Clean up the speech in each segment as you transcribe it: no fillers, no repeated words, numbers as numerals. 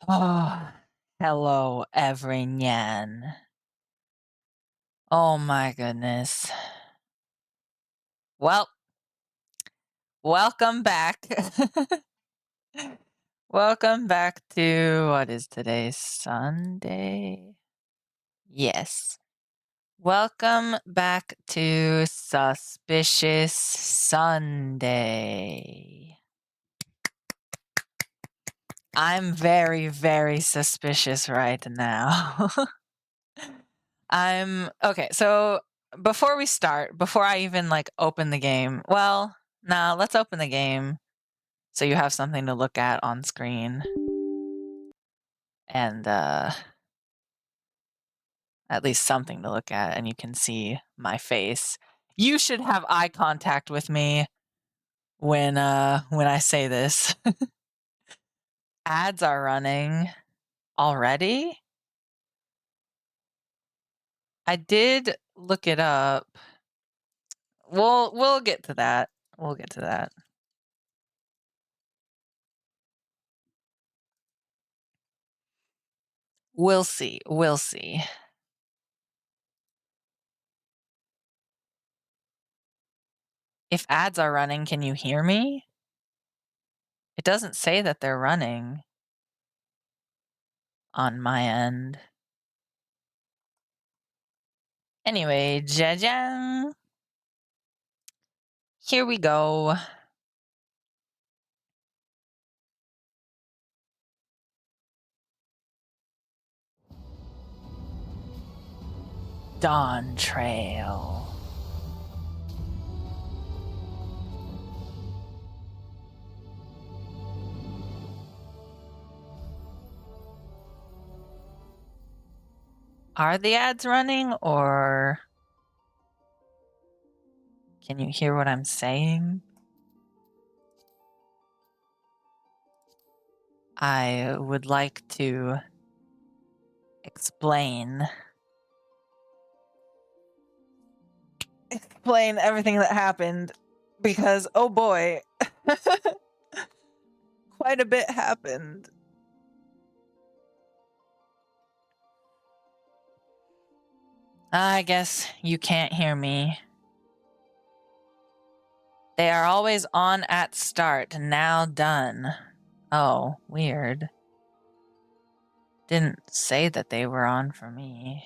Oh, hello, everyone. Oh my goodness. Well, welcome back. Welcome back to what is today? Sunday? Yes. Welcome back to Suspicious Sunday. I'm very, very suspicious right now. Okay, so before we start, before I even open the game, well, nah, let's open the game so you have something to look at on screen. And at least something to look at, and you can see my face. You should have eye contact with me when I say this. Ads are running already? I did look it up. We'll get to that. We'll get to that. We'll see. We'll see. If ads are running, can you hear me? It doesn't say that they're running on my end. Anyway, ja-jang. Here we go. Dawn Trail. Are the ads running, or can you hear what I'm saying? I would like to explain everything that happened, because oh boy, quite a bit happened. I guess you can't hear me. They are always on at start, now done. Oh, weird. Didn't say that they were on for me.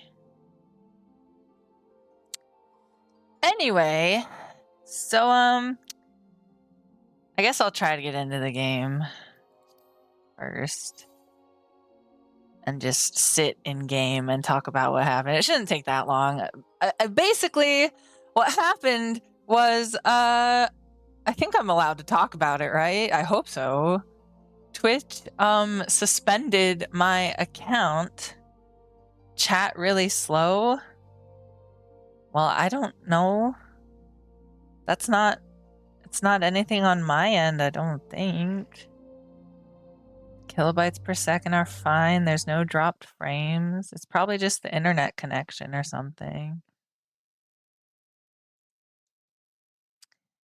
Anyway, so, I guess I'll try to get into the game first. And just sit in game and talk about what happened. It shouldn't take that long. Basically, what happened was, I think I'm allowed to talk about it, right? I hope so. Twitch, suspended my account. Chat really slow. Well, I don't know. It's not anything on my end, I don't think. Kilobytes per second are fine. There's no dropped frames. It's probably just the internet connection or something.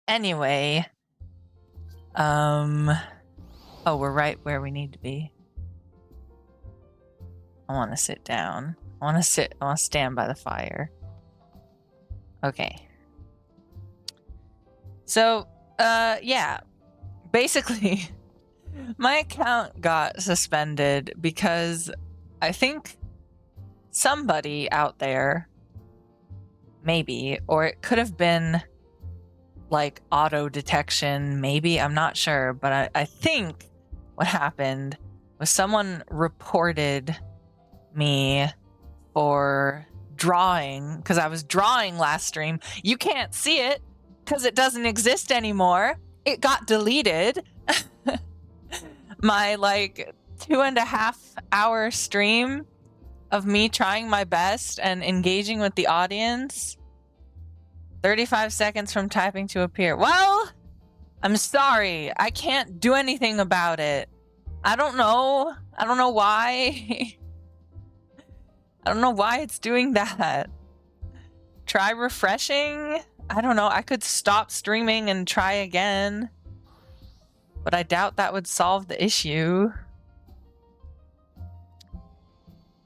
Anyway, oh, we're right where we need to be. I want to sit down. I want to stand by the fire. Okay. So, yeah. Basically, my account got suspended because I think somebody out there, maybe, or it could have been like auto detection, maybe, I'm not sure, but I think what happened was someone reported me for drawing, because I was drawing last stream. You can't see it because it doesn't exist anymore. It got deleted. My 2.5 hour stream of me trying my best and engaging with the audience, 35 seconds from typing to appear. Well, I'm sorry. I can't do anything about it. I don't know. I don't know why. I don't know why it's doing that. Try refreshing? I don't know. I could stop streaming and try again, but I doubt that would solve the issue.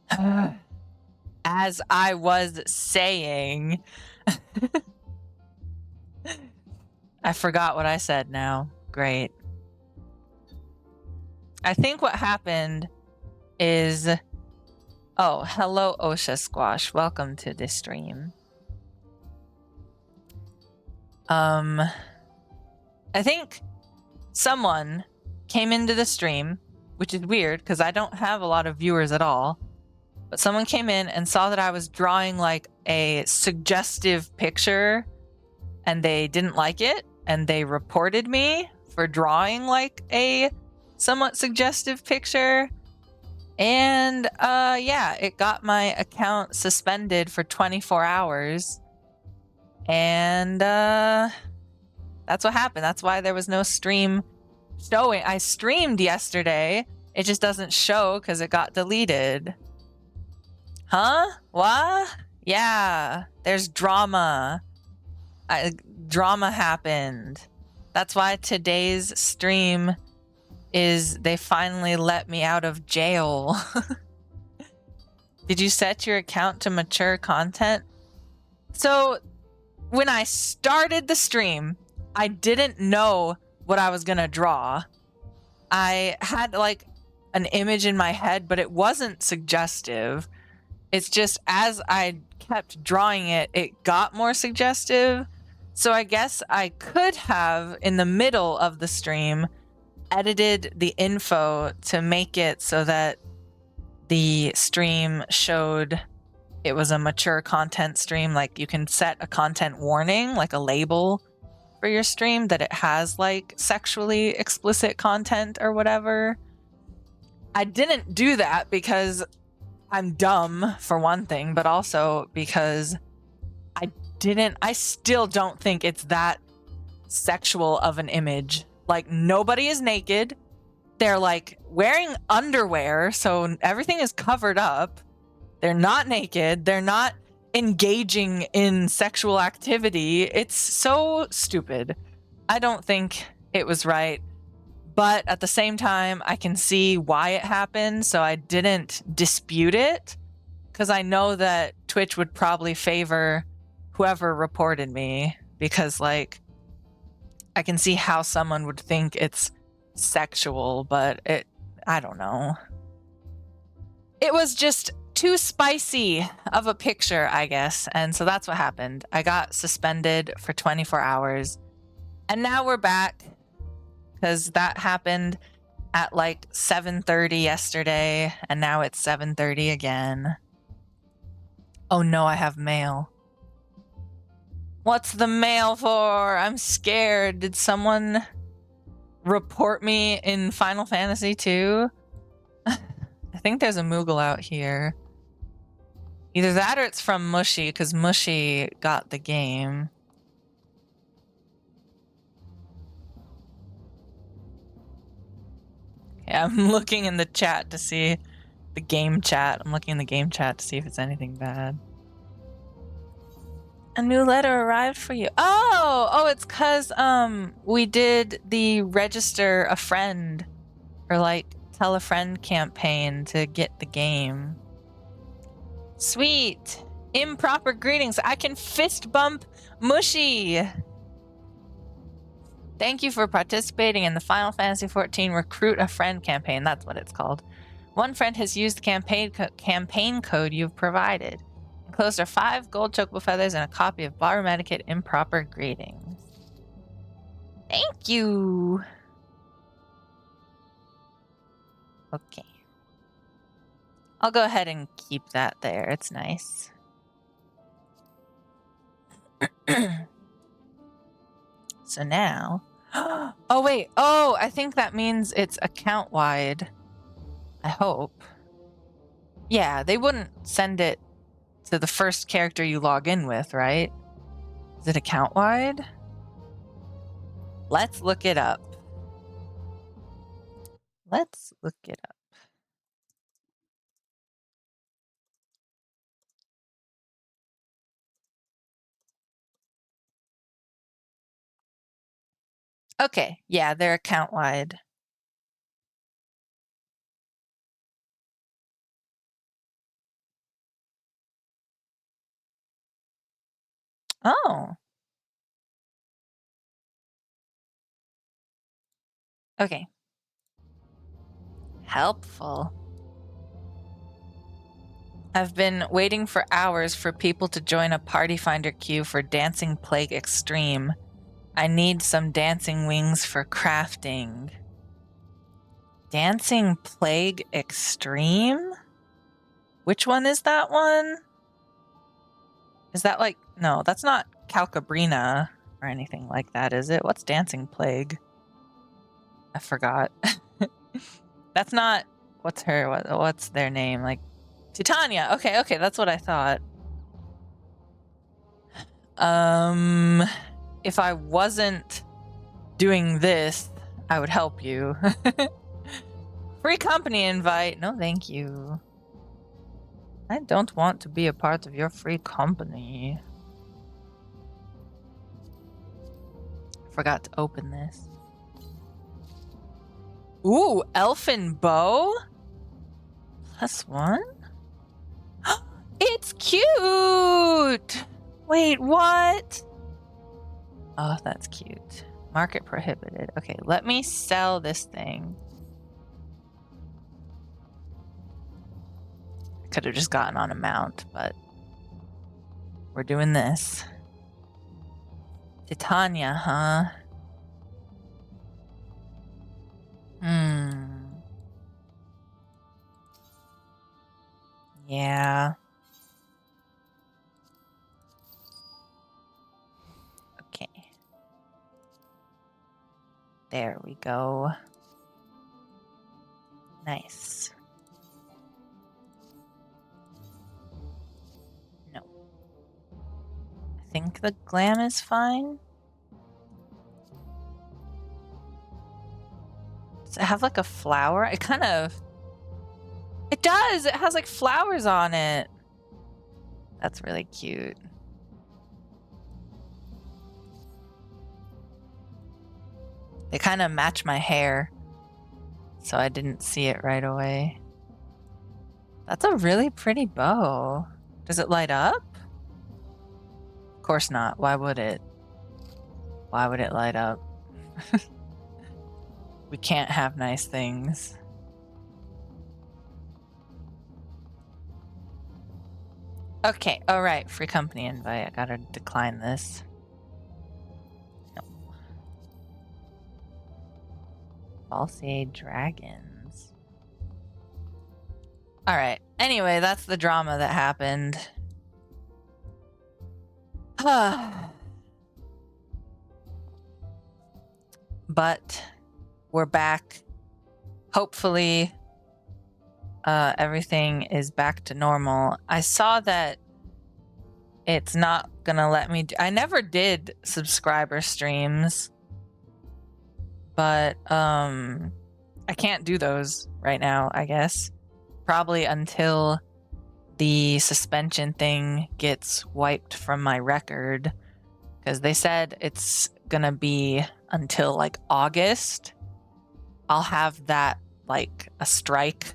As I was saying, I forgot what I said now. Great. I think what happened is, oh, hello, Osha Squash. Welcome to this stream. I think someone came into the stream, which is weird because I don't have a lot of viewers at all. But someone came in and saw that I was drawing like a suggestive picture and they didn't like it and they reported me for drawing like a somewhat suggestive picture. And yeah, it got my account suspended for 24 hours. And that's what happened. That's why there was no stream showing. I streamed yesterday. It just doesn't show because it got deleted. Huh? What? Yeah, there's drama. Drama happened. That's why today's stream is they finally let me out of jail. Did you set your account to mature content? So when I started the stream, I didn't know what I was gonna draw. I had like an image in my head, but it wasn't suggestive. It's just as I kept drawing it, it got more suggestive. So I guess I could have, in the middle of the stream, edited the info to make it so that the stream showed it was a mature content stream. Like you can set a content warning, like a label for your stream that it has like sexually explicit content or whatever. I didn't do that because I'm dumb for one thing, but also because I still don't think it's that sexual of an image. Like nobody is naked. They're like wearing underwear, so everything is covered up. They're not naked. They're not engaging in sexual activity. It's so stupid. I don't think it was right. But at the same time, I can see why it happened, so I didn't dispute it. Because I know that Twitch would probably favor whoever reported me. Because, like, I can see how someone would think it's sexual, but I don't know. It was just too spicy of a picture, I guess. And so that's what happened. I got suspended for 24 hours. And now we're back. Because that happened at like 7:30 yesterday. And now it's 7:30 again. Oh no, I have mail. What's the mail for? I'm scared. Did someone report me in Final Fantasy 2? I think there's a Moogle out here. Either that or it's from Mushy, because Mushy got the game. Yeah, I'm looking in the chat to see the game chat. I'm looking in the game chat to see if it's anything bad. A new letter arrived for you. Oh, it's because we did the register a friend or like tell a friend campaign to get the game. Sweet. Improper greetings. I can fist bump Mushy. Thank you for participating in the Final Fantasy XIV Recruit a Friend campaign. That's what it's called. One friend has used the campaign code you've provided. Enclosed are 5 gold chocobo feathers and a copy of Bar Etiquette Improper Greetings. Thank you. Okay. I'll go ahead and keep that there. It's nice. So now... Oh, wait. Oh, I think that means it's account-wide. I hope. Yeah, they wouldn't send it to the first character you log in with, right? Is it account-wide? Let's look it up. Let's look it up. Okay, yeah, they're account-wide. Oh. Okay. Helpful. I've been waiting for hours for people to join a party finder queue for Dancing Plague Extreme. I need some dancing wings for crafting. Dancing Plague Extreme? Which one is that one? Is that like... No, that's not Calcabrina or anything like that, is it? What's Dancing Plague? I forgot. That's not... What's their name? Like... Titania. Okay, that's what I thought. If I wasn't doing this, I would help you. Free company invite. No, thank you. I don't want to be a part of your free company. Forgot to open this. Ooh, elfin bow? +1? It's cute! Wait, what? Oh, that's cute. Market prohibited. Okay, let me sell this thing. I could have just gotten on a mount, but we're doing this. Titania, huh? Yeah. Okay. There we go. Nice. No. I think the glam is fine. Does it have like a flower? It kind of... It does! It has like flowers on it. That's really cute. They kind of match my hair, so I didn't see it right away. That's a really pretty bow. Does it light up? Of course not. Why would it? Why would it light up? We can't have nice things. Okay, alright. Free company invite. I gotta decline this. No. Falsier dragons. Alright. Anyway, that's the drama that happened. But we're back. Hopefully, everything is back to normal. I saw that it's not gonna let me... I never did subscriber streams, but I can't do those right now, I guess. Probably until the suspension thing gets wiped from my record, because they said it's gonna be until like August. I'll have that like a strike.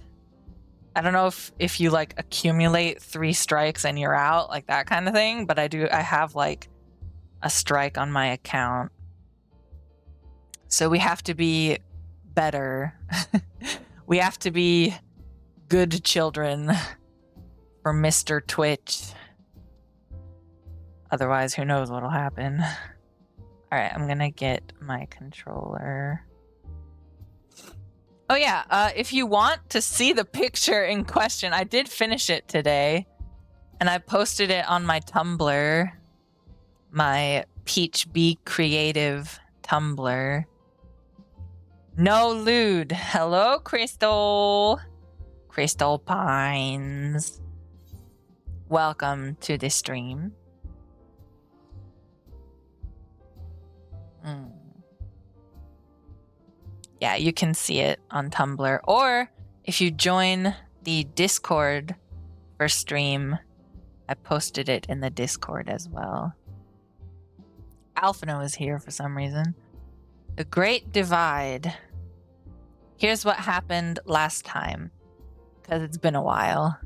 I don't know if you like accumulate 3 strikes and you're out, like that kind of thing, but I have like a strike on my account. So we have to be better. We have to be good children for Mr. Twitch. Otherwise, who knows what'll happen. All right, I'm gonna get my controller. Oh yeah, if you want to see the picture in question, I did finish it today, and I posted it on my Tumblr, my Peach Bee Creative Tumblr. No lewd. Hello, Crystal. Crystal Pines. Welcome to the stream. Yeah, you can see it on Tumblr. Or if you join the Discord for stream, I posted it in the Discord as well. Alphino is here for some reason. The Great Divide. Here's what happened last time, because it's been a while.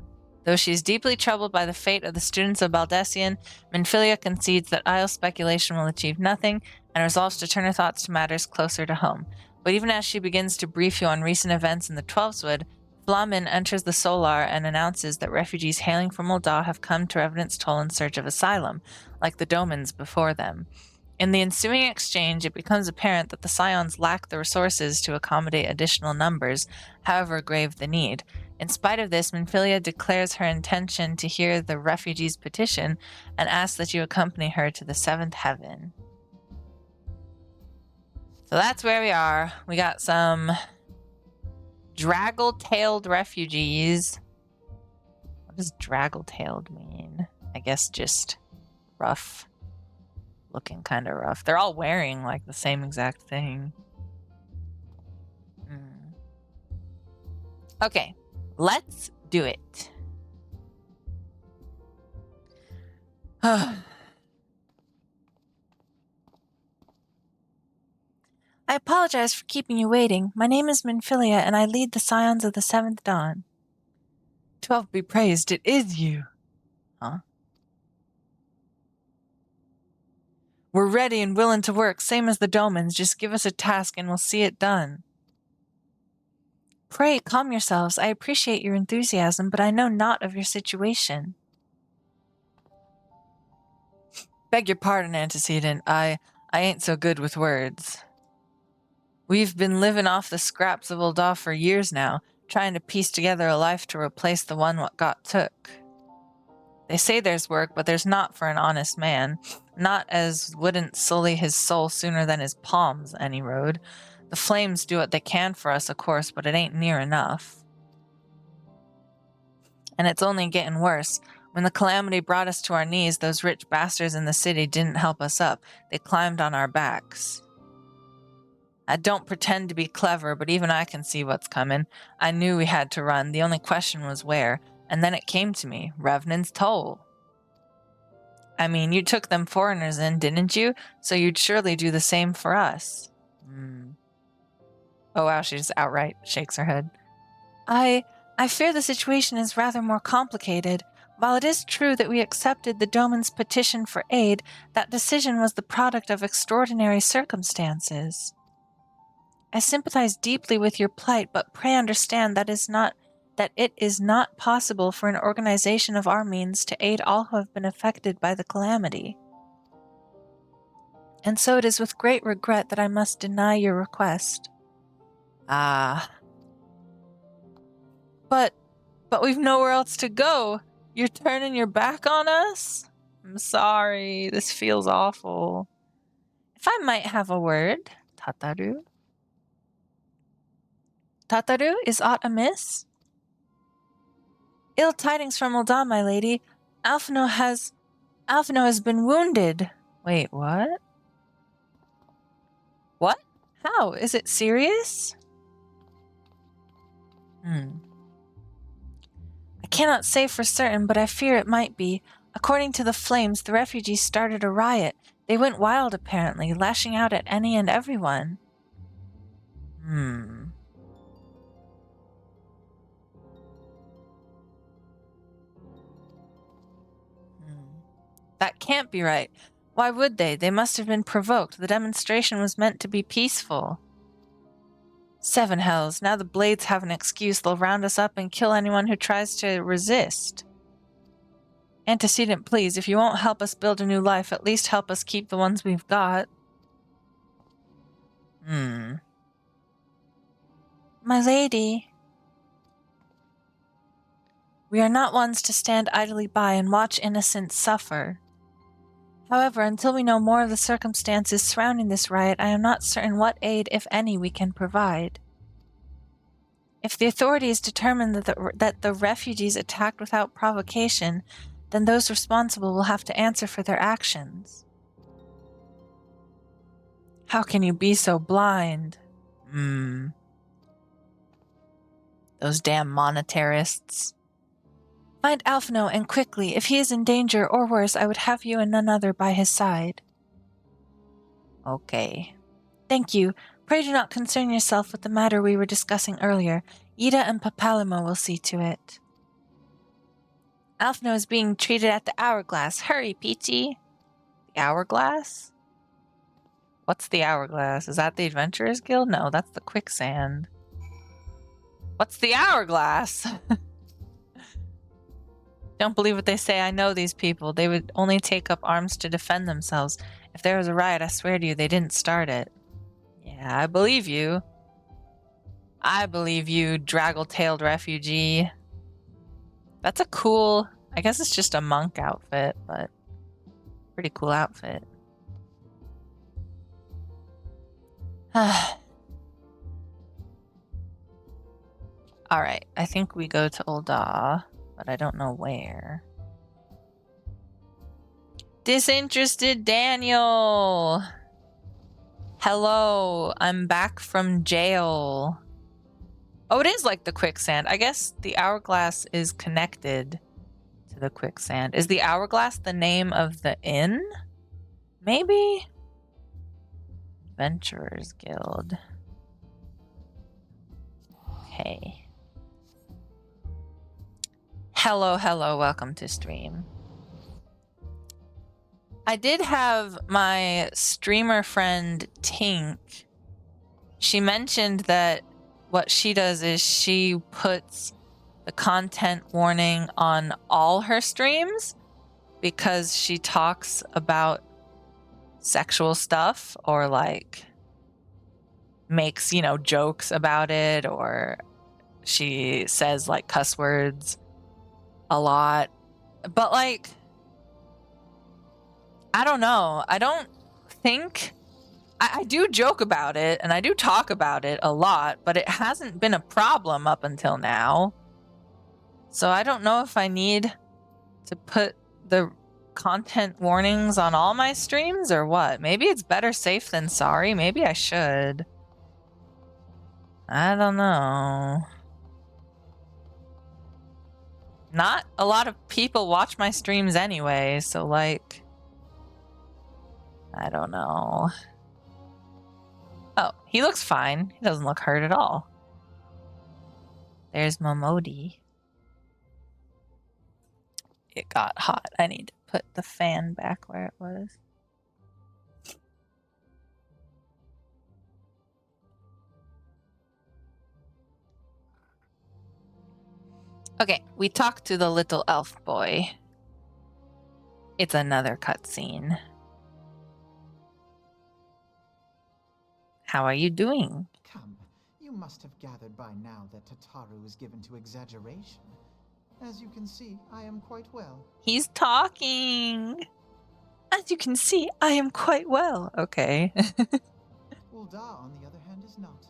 Though she is deeply troubled by the fate of the students of Baldessian, Minfilia concedes that idle speculation will achieve nothing and resolves to turn her thoughts to matters closer to home. But even as she begins to brief you on recent events in the Twelveswood, Flamin enters the Solar and announces that refugees hailing from Ul'dah have come to Revenant's Toll in search of asylum, like the Domans before them. In the ensuing exchange, it becomes apparent that the Scions lack the resources to accommodate additional numbers, however grave the need. In spite of this, Minfilia declares her intention to hear the refugees' petition and asks that you accompany her to the seventh heaven. So that's where we are. We got some draggle-tailed refugees. What does draggle-tailed mean? I guess just rough. Looking kind of rough. They're all wearing like the same exact thing. Okay, let's do it. I apologize for keeping you waiting. My name is Minfilia, and I lead the Scions of the Seventh Dawn. 12 be praised, it is you. Huh? We're ready and willing to work, same as the Domans. Just give us a task and we'll see it done. Pray, calm yourselves. I appreciate your enthusiasm, but I know naught of your situation. Beg your pardon, antecedent. I ain't so good with words. We've been living off the scraps of Ul'dah for years now, trying to piece together a life to replace the one what got took. They say there's work, but there's not for an honest man. Not as wouldn't sully his soul sooner than his palms, any road. The flames do what they can for us, of course, but it ain't near enough. And it's only getting worse. When the calamity brought us to our knees, those rich bastards in the city didn't help us up. They climbed on our backs. I don't pretend to be clever, but even I can see what's coming. I knew we had to run. The only question was where. And then it came to me. Revenant's Toll. I mean, you took them foreigners in, didn't you? So you'd surely do the same for us. Oh wow, she just outright shakes her head. I fear the situation is rather more complicated. While it is true that we accepted the Doman's petition for aid, that decision was the product of extraordinary circumstances. I sympathize deeply with your plight, but pray understand that it is not possible for an organization of our means to aid all who have been affected by the calamity. And so it is with great regret that I must deny your request. Ah. But we've nowhere else to go. You're turning your back on us? I'm sorry. This feels awful. If I might have a word, Tataru. Tataru, is aught amiss? Ill tidings from Ul'dah, my lady. Alphino has been wounded. Wait, what? What? How? Is it serious? I cannot say for certain, but I fear it might be. According to the flames, the refugees started a riot. They went wild, apparently, lashing out at any and everyone. That can't be right. Why would they? They must have been provoked. The demonstration was meant to be peaceful. 7 hells. Now the Blades have an excuse. They'll round us up and kill anyone who tries to resist. Antecedent, please. If you won't help us build a new life, at least help us keep the ones we've got. My lady. We are not ones to stand idly by and watch innocents suffer. However, until we know more of the circumstances surrounding this riot, I am not certain what aid, if any, we can provide. If the authorities determine that the refugees attacked without provocation, then those responsible will have to answer for their actions. How can you be so blind? Those damn monetarists. Find Alphino, and quickly. If he is in danger, or worse, I would have you and none other by his side. Okay. Thank you. Pray do not concern yourself with the matter we were discussing earlier. Ida and Papalimo will see to it. Alphino is being treated at the Hourglass. Hurry, Peachy. The Hourglass? What's the Hourglass? Is that the Adventurers Guild? No, that's the Quicksand. What's the Hourglass? Don't believe what they say. I know these people. They would only take up arms to defend themselves. If there was a riot, I swear to you, they didn't start it. Yeah, I believe you. I believe you, draggle-tailed refugee. That's a cool... I guess it's just a monk outfit, but... pretty cool outfit. Alright, I think we go to Ul'dah, but I don't know where. Disinterested Daniel! Hello, I'm back from jail. Oh, it is like the quicksand. I guess the hourglass is connected to the quicksand. Is the hourglass the name of the inn? Maybe? Adventurers Guild. Okay. Hello, hello, welcome to stream. I did have my streamer friend Tink. She mentioned that what she does is she puts the content warning on all her streams because she talks about sexual stuff or like makes, you know, jokes about it, or she says like cuss words a lot. But like, I don't know. I don't think... I do joke about it, and I do talk about it a lot, but it hasn't been a problem up until now. So I don't know if I need to put the content warnings on all my streams or what. Maybe it's better safe than sorry. Maybe I should. I don't know. Not a lot of people watch my streams anyway, so like... I don't know. Oh, he looks fine. He doesn't look hurt at all. There's Momodi. It got hot. I need to put the fan back where it was. Okay, we talked to the little elf boy. It's another cutscene. How are you doing? Come, you must have gathered by now that Tataru is given to exaggeration. As you can see, I am quite well. He's talking. As you can see, I am quite well. Okay. Ul'dah, on the other hand, is not.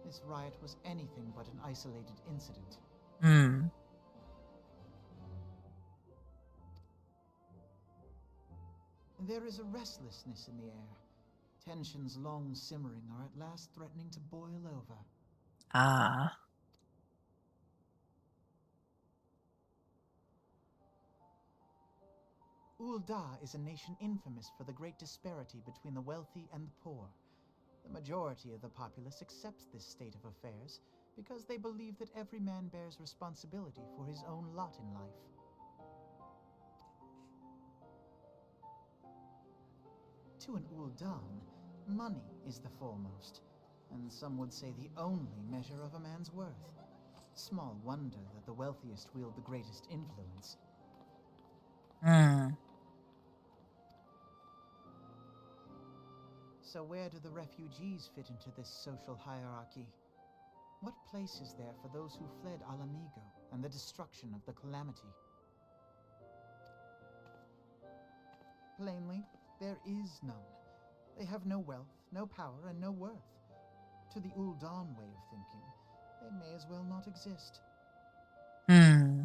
This riot was anything but an isolated incident. Hmm. There is a restlessness in the air. Tensions long simmering are at last threatening to boil over. Ah. Ul'dah is a nation infamous for the great disparity between the wealthy and the poor. The majority of the populace accepts this state of affairs because they believe that every man bears responsibility for his own lot in life. To an Ul'dan, money is the foremost, and some would say the only measure of a man's worth. Small wonder that the wealthiest wield the greatest influence. Hmm. So where do the refugees fit into this social hierarchy? What place is there for those who fled Ala Mhigo and the destruction of the Calamity? Plainly, there is none. They have no wealth, no power, and no worth. To the Ul'dan way of thinking, they may as well not exist. Hmm.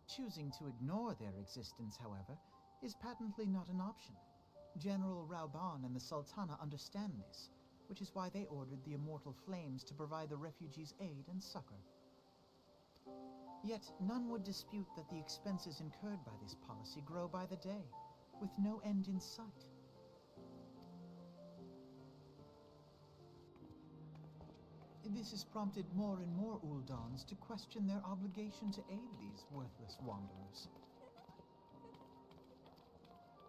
Choosing to ignore their existence, however, is patently not an option. General Rauban and the Sultana understand this, which is why they ordered the Immortal Flames to provide the refugees aid and succor. Yet none would dispute that the expenses incurred by this policy grow by the day, with no end in sight. This has prompted more and more Uldans to question their obligation to aid these worthless wanderers.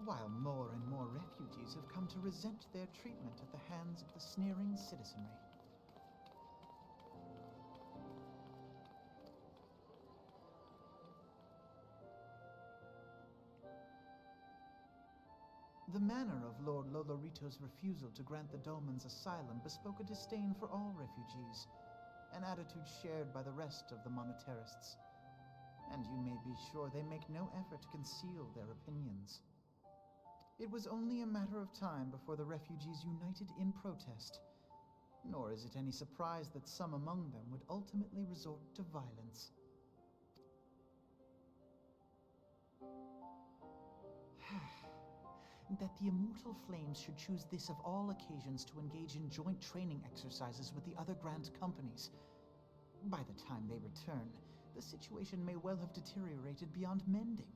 While more and more refugees have come to resent their treatment at the hands of the sneering citizenry. The manner of Lord Lolorito's refusal to grant the Dolmens asylum bespoke a disdain for all refugees, an attitude shared by the rest of the monetarists. And you may be sure they make no effort to conceal their opinions. It was only a matter of time before the refugees united in protest, nor is it any surprise that some among them would ultimately resort to violence. That the Immortal Flames should choose this of all occasions to engage in joint training exercises with the other Grand Companies. By the time they return, the situation may well have deteriorated beyond mending.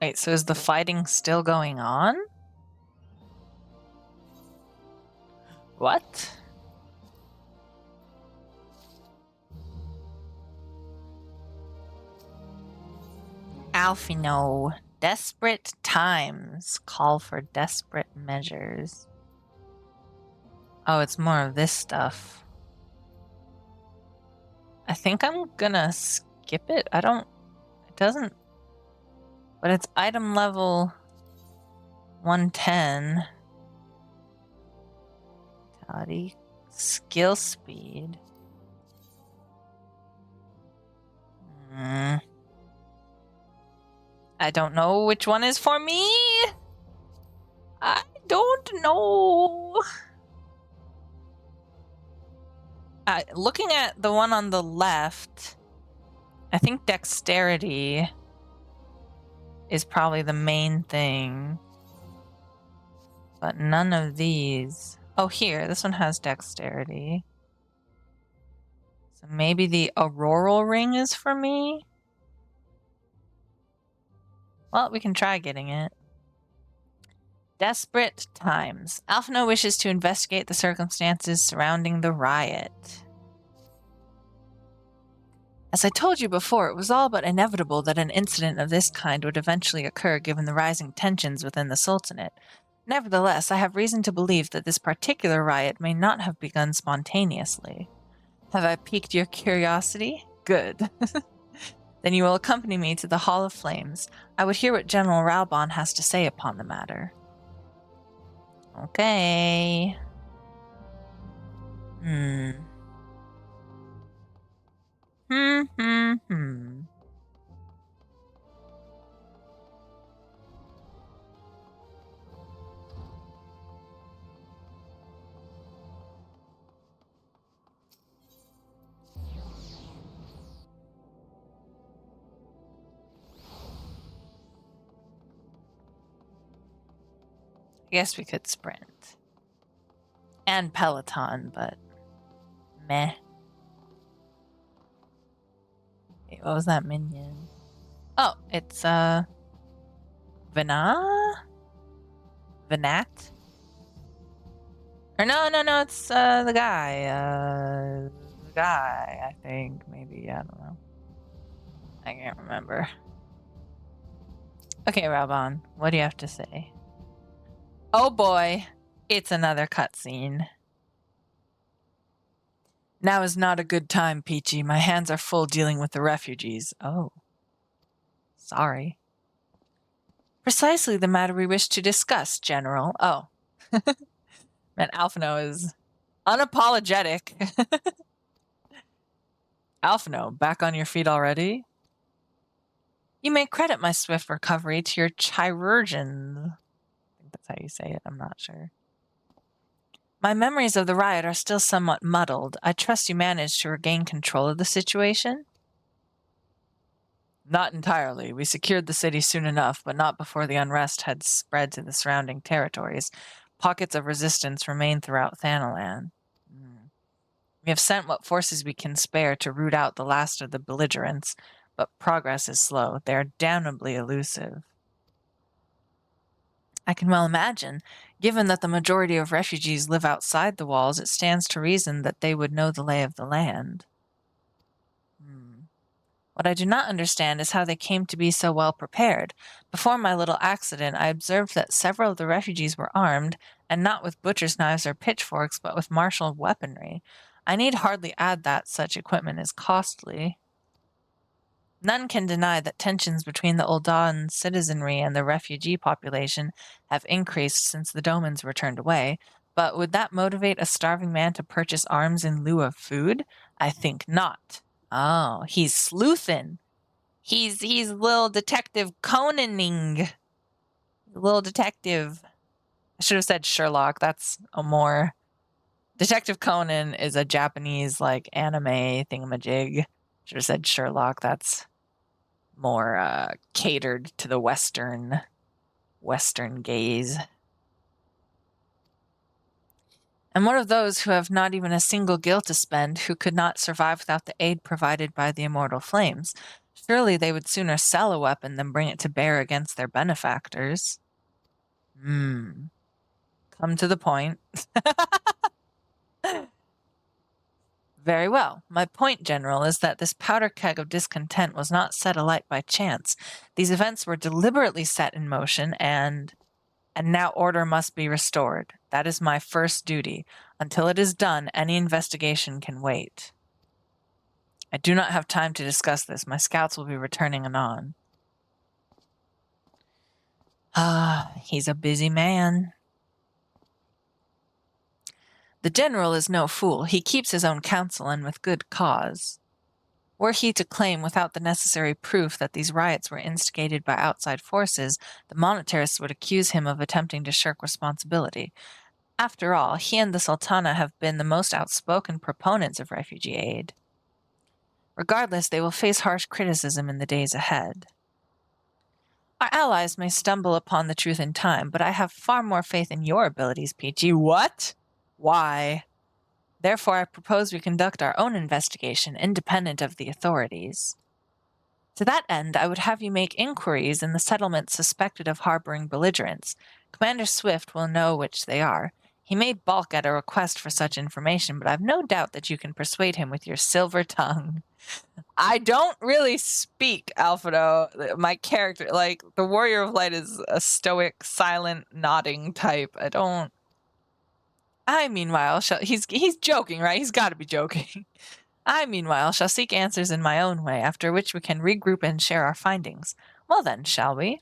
Wait, so is the fighting still going on? What? Alfino. Desperate times call for desperate measures. Oh, it's more of this stuff. I think I'm gonna skip it. It doesn't, but it's item level 110. Vitality, skill speed. I don't know which one is for me. I don't know. Looking at the one on the left, I think dexterity is probably the main thing. But none of these. Oh, here, this one has dexterity. So maybe the auroral ring is for me? Well, we can try getting it. Desperate times. Alphino wishes to investigate the circumstances surrounding the riot. As I told you before, it was all but inevitable that an incident of this kind would eventually occur given the rising tensions within the Sultanate. Nevertheless, I have reason to believe that this particular riot may not have begun spontaneously. Have I piqued your curiosity? Good. Then you will accompany me to the Hall of Flames. I would hear what General Raubon has to say upon the matter. Okay. I guess we could sprint. And Peloton, but meh. Wait, what was that minion? Oh, it's Vanat? Or no, it's the guy. I think, maybe, I don't know. I can't remember. Okay, Raubon, what do you have to say? Oh boy, it's another cutscene. Now is not a good time, Peachy. My hands are full dealing with the refugees. Oh. Sorry. Precisely the matter we wish to discuss, General. Oh. Man, Alphino is unapologetic. Alphino, back on your feet already? You may credit my swift recovery to your chirurgeons. I think that's how you say it. I'm not sure. My memories of the riot are still somewhat muddled. I trust you managed to regain control of the situation? Not entirely. We secured the city soon enough, but not before the unrest had spread to the surrounding territories. Pockets of resistance remain throughout Thanalan. We have sent what forces we can spare to root out the last of the belligerents, but progress is slow. They are damnably elusive. I can well imagine. Given that the majority of refugees live outside the walls, it stands to reason that they would know the lay of the land. What I do not understand is how they came to be so well prepared. Before my little accident, I observed that several of the refugees were armed, and not with butcher's knives or pitchforks, but with martial weaponry. I need hardly add that such equipment is costly. None can deny that tensions between the Uldan citizenry and the refugee population have increased since the Domans were turned away, but would that motivate a starving man to purchase arms in lieu of food? I think not. Oh, he's sleuthin'. He's little detective Conaning. Little detective. I should have said Sherlock. That's a more... Detective Conan is a Japanese, like, anime thingamajig. Should have said Sherlock. That's more catered to the Western gaze. And one of those who have not even a single gil to spend, who could not survive without the aid provided by the immortal flames. Surely they would sooner sell a weapon than bring it to bear against their benefactors. Come to the point. Very well. My point, General, is that this powder keg of discontent was not set alight by chance. These events were deliberately set in motion, and now order must be restored. That is my first duty. Until it is done, any investigation can wait. I do not have time to discuss this. My scouts will be returning anon. He's a busy man. The general is no fool. He keeps his own counsel, and with good cause. Were he to claim without the necessary proof that these riots were instigated by outside forces, the monetarists would accuse him of attempting to shirk responsibility. After all, he and the Sultana have been the most outspoken proponents of refugee aid. Regardless, they will face harsh criticism in the days ahead. Our allies may stumble upon the truth in time, but I have far more faith in your abilities, Peachy. What? Why? Therefore, I propose we conduct our own investigation, independent of the authorities. To that end, I would have you make inquiries in the settlements suspected of harboring belligerents. Commander Swift will know which they are. He may balk at a request for such information, but I've no doubt that you can persuade him with your silver tongue. I don't really speak, Alfredo. My character, like, the Warrior of Light is a stoic, silent, nodding type. I, meanwhile, he's joking, right? He's got to be joking. I, meanwhile, shall seek answers in my own way, after which we can regroup and share our findings. Well then, shall we?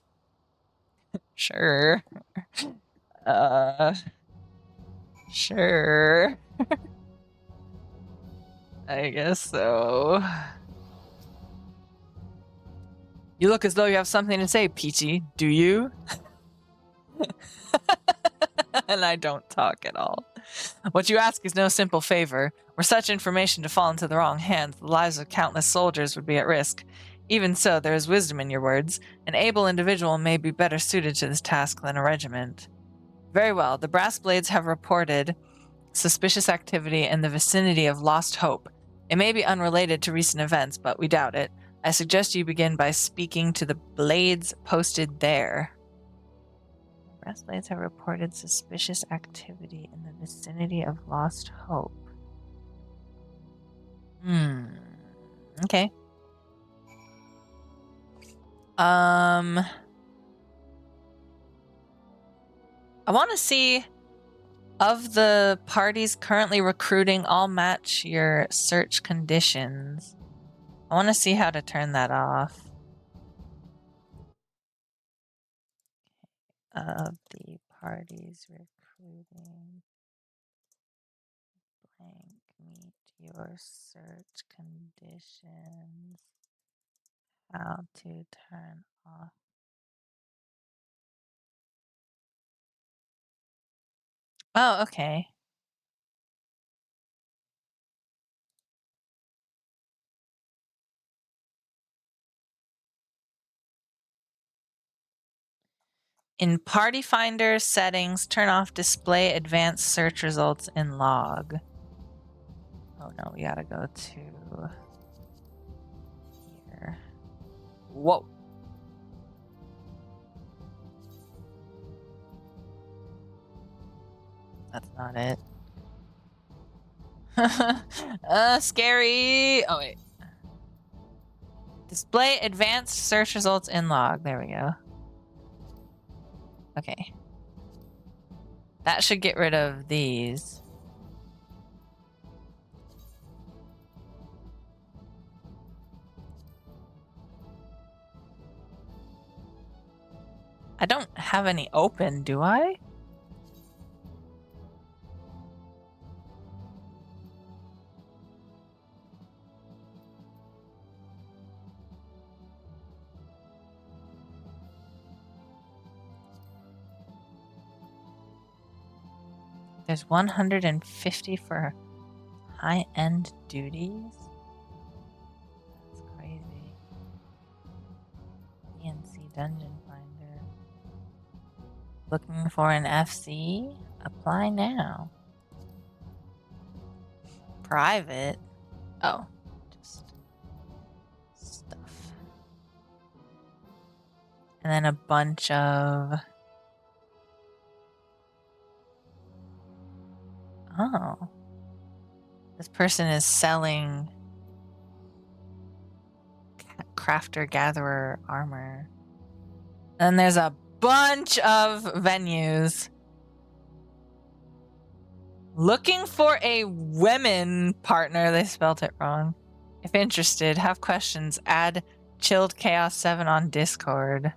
Sure. Sure. I guess so. You look as though you have something to say, Peachy. Do you? And I don't talk at all. What you ask is no simple favor. Were such information to fall into the wrong hands, the lives of countless soldiers would be at risk. Even so, there is wisdom in your words. An able individual may be better suited to this task than a regiment. Very well, the Brass Blades have reported suspicious activity in the vicinity of Lost Hope. It may be unrelated to recent events, but we doubt it. I suggest you begin by speaking to the Blades posted there. Brass Blades have reported suspicious activity in the vicinity of Lost Hope. Okay. I want to see, of the parties currently recruiting, all match your search conditions. I want to see how to turn that off. Of the parties recruiting, blank, meet your search conditions. How to turn off. Oh, okay. In Party Finder settings, turn off display advanced search results in log. Oh no, we gotta go to here. Whoa. That's not it. Scary. Oh, wait. Display advanced search results in log. There we go. Okay. That should get rid of these. I don't have any open, do I? There's 150 for high-end duties? That's crazy. ENC Dungeon Finder. Looking for an FC? Apply now. Private? Oh, just stuff. And then a bunch of... Oh. This person is selling crafter-gatherer armor. And there's a bunch of venues. Looking for a women partner. They spelled it wrong. If interested, have questions, add Chilled Chaos 7 on Discord.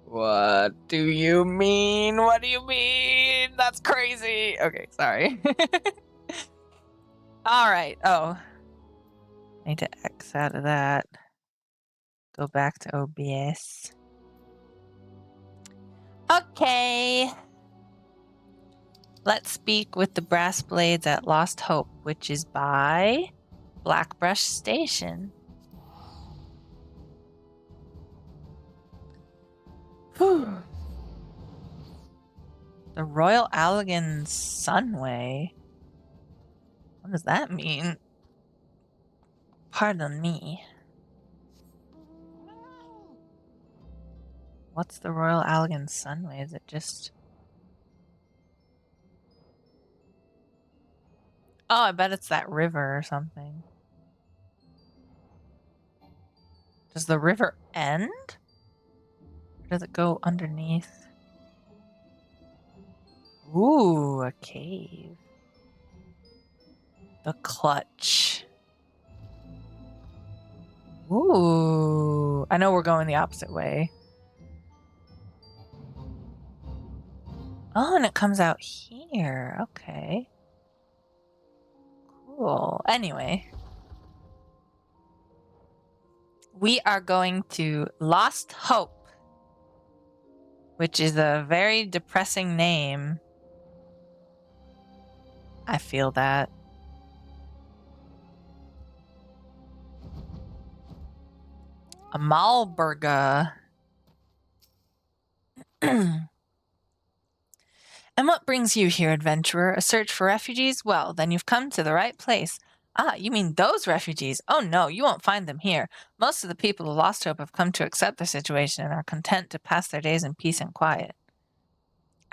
What do you mean? What do you mean? That's crazy. Okay, sorry. Alright. Oh. I need to X out of that. Go back to OBS. Okay. Let's speak with the brass blades at Lost Hope, which is by Blackbrush Station. Whew. The Royal Allegan Sunway. What does that mean? Pardon me. What's the Royal Allegan Sunway? Is it just... Oh, I bet it's that river or something. Does the river end? Or does it go underneath? Ooh, a cave. The Clutch. Ooh. I know we're going the opposite way. Oh, and it comes out here. Okay. Cool. Anyway. We are going to Lost Hope, which is a very depressing name. I feel that. Amalberga. And what brings you here, adventurer? A search for refugees? Well, then you've come to the right place. Ah, you mean those refugees? Oh no, you won't find them here. Most of the people of Lost Hope have come to accept their situation and are content to pass their days in peace and quiet.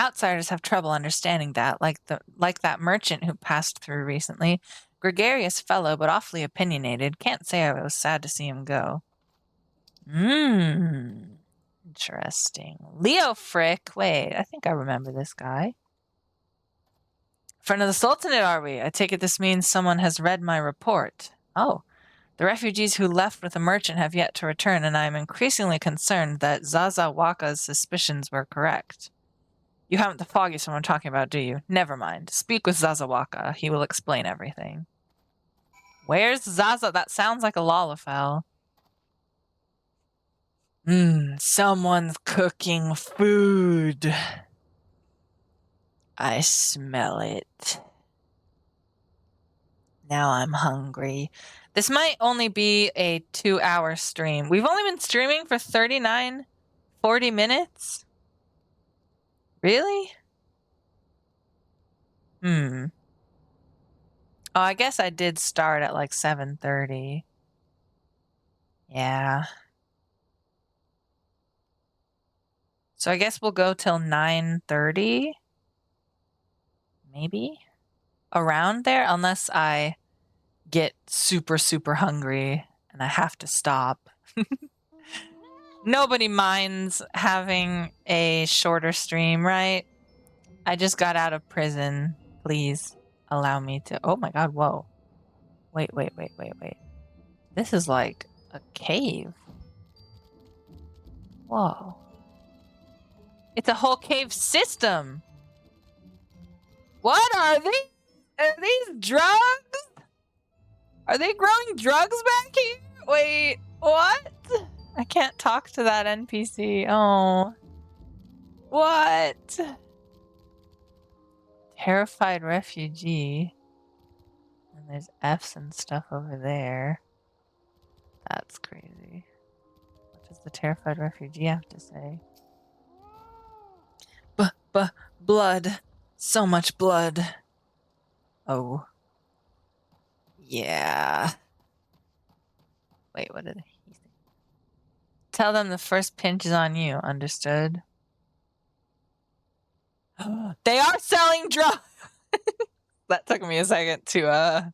Outsiders have trouble understanding that, like that merchant who passed through recently. Gregarious fellow, but awfully opinionated. Can't say I was sad to see him go. Interesting. Leo Frick. Wait, I think I remember this guy. Friend of the Sultanate, are we? I take it this means someone has read my report. Oh. The refugees who left with the merchant have yet to return, and I am increasingly concerned that Zaza Waka's suspicions were correct. You haven't the foggiest one I'm talking about, do you? Never mind. Speak with Zazawaka. He will explain everything. Where's Zaza? That sounds like a Lalafell. Someone's cooking food. I smell it. Now I'm hungry. This might only be a 2-hour stream. We've only been streaming for 40 minutes? Really? Oh, I guess I did start at like 7:30. Yeah. So I guess we'll go till 9:30. Maybe? Around there, unless I get super, super hungry and I have to stop. Nobody minds having a shorter stream, right? I just got out of prison. Please allow me to... Oh my god, whoa. Wait. This is like a cave. Whoa. It's a whole cave system. What are these? Are these drugs? Are they growing drugs back here? Wait, what? I can't talk to that NPC. Oh. What? Terrified refugee. And there's F's and stuff over there. That's crazy. What does the terrified refugee have to say? Blood. So much blood. Oh. Yeah. Wait, what did he say? Tell them the first pinch is on you. Understood? They are selling drugs! That took me a second to, tell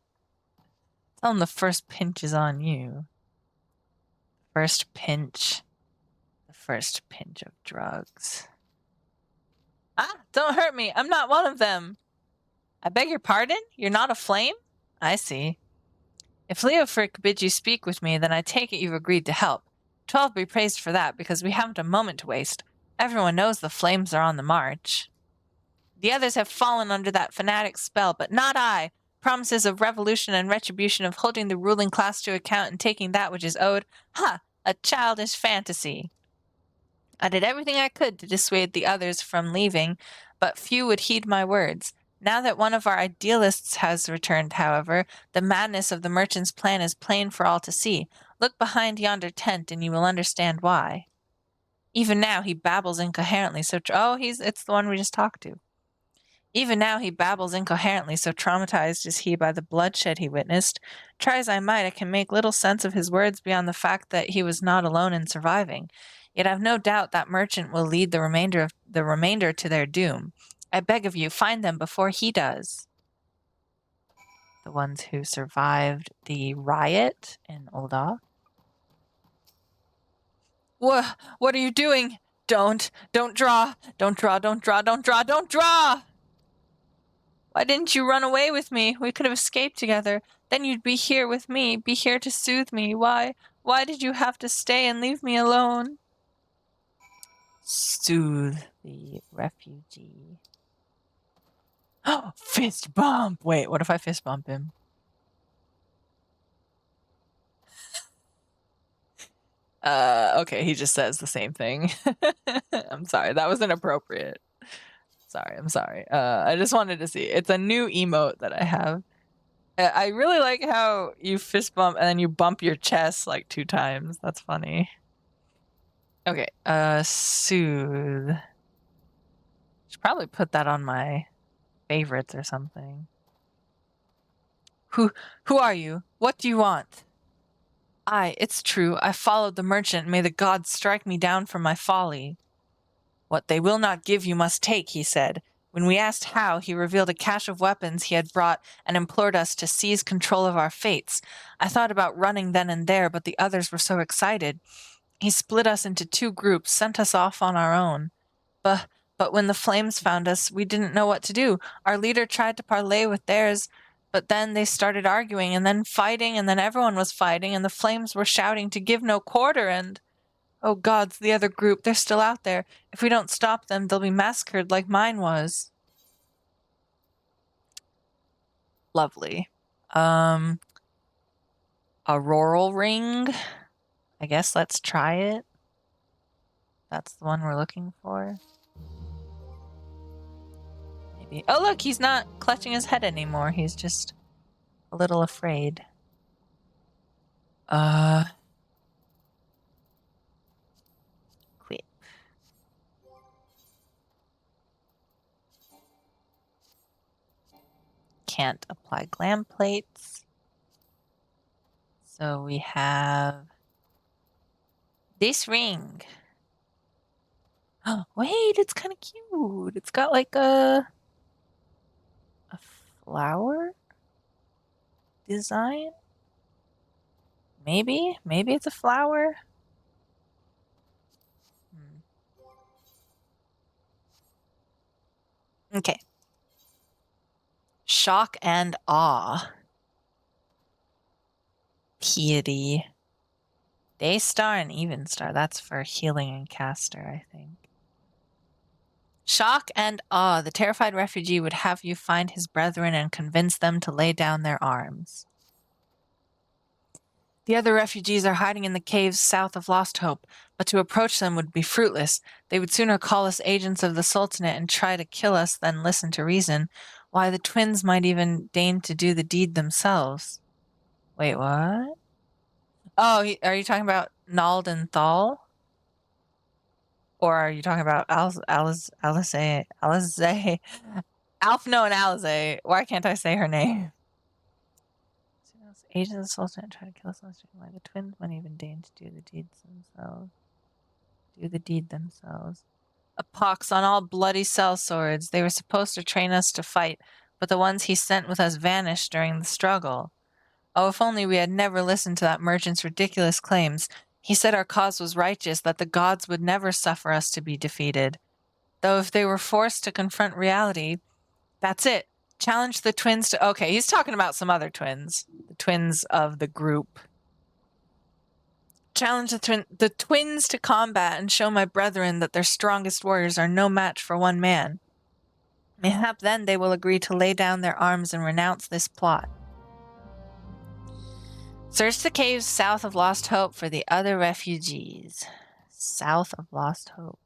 them the first pinch is on you. First pinch. The first pinch of drugs. Ah, don't hurt me. I'm not one of them. I beg your pardon? You're not a flame? I see. If Leofric bids you speak with me, then I take it you've agreed to help. 12 be praised for that, because we haven't a moment to waste. Everyone knows the flames are on the march. The others have fallen under that fanatic spell, but not I. Promises of revolution and retribution, of holding the ruling class to account and taking that which is owed. Ha! A childish fantasy. I did everything I could to dissuade the others from leaving, but few would heed my words. Now that one of our idealists has returned, however, the madness of the merchant's plan is plain for all to see. Look behind yonder tent, and you will understand why. Even now he babbles incoherently, it's the one we just talked to. Even now he babbles incoherently, so traumatized is he by the bloodshed he witnessed. Try as I might, I can make little sense of his words beyond the fact that he was not alone in surviving. Yet I've no doubt that merchant will lead the remainder to their doom. I beg of you, find them before he does. The ones who survived the riot in Ul'dah. What are you doing? Don't draw. Don't draw! Why didn't you run away with me? We could have escaped together. Then you'd be here with me, be here to soothe me. Why did you have to stay and leave me alone? Soothe the refugee. Oh, fist bump! Wait, what if I fist bump him? Okay, he just says the same thing. I'm sorry, that was inappropriate. I'm sorry. I just wanted to see. It's a new emote that I have. I really like how you fist bump and then you bump your chest like 2 times. That's funny. Okay, soothe. Should probably put that on my favorites or something. Who are you? What do you want? It's true. I followed the merchant. May the gods strike me down for my folly. What they will not give you must take, he said. When we asked how, he revealed a cache of weapons he had brought and implored us to seize control of our fates. I thought about running then and there, but the others were so excited. He split us into 2 groups, sent us off on our own. But when the flames found us, we didn't know what to do. Our leader tried to parley with theirs, but then they started arguing, and then fighting, and then everyone was fighting, and the flames were shouting to give no quarter, and... Oh gods, the other group, they're still out there. If we don't stop them, they'll be massacred like mine was. Lovely. Auroral ring. I guess let's try it. That's the one we're looking for. Maybe. Oh look, he's not clutching his head anymore. He's just a little afraid. Quit. Can't apply glam plates. So we have this ring. Wait, it's kind of cute. It's got like a flower design. Maybe it's a flower. Okay. Shock and awe. Piety. Day star and even star. That's for healing and caster, I think. Shock and awe. The terrified refugee would have you find his brethren and convince them to lay down their arms. The other refugees are hiding in the caves south of Lost Hope, but to approach them would be fruitless. They would sooner call us agents of the Sultanate and try to kill us than listen to reason. Why, the twins might even deign to do the deed themselves. Wait, what? Oh, are you talking about Nald and Thal? Or are you talking about Alice, Alphno and Alize? Why can't I say her name? Agents of the Sultanate try to kill us. Why the twins might even deign to do the deeds themselves. A pox on all bloody sellswords. They were supposed to train us to fight, but the ones he sent with us vanished during the struggle. Oh, if only we had never listened to that merchant's ridiculous claims. He said our cause was righteous, that the gods would never suffer us to be defeated. Though if they were forced to confront reality, that's it. Challenge the twins to... Okay, he's talking about some other twins. The twins of the group. Challenge the twins to combat and show my brethren that their strongest warriors are no match for one man. Mayhap then they will agree to lay down their arms and renounce this plot. Search the caves south of Lost Hope for the other refugees. South of Lost Hope.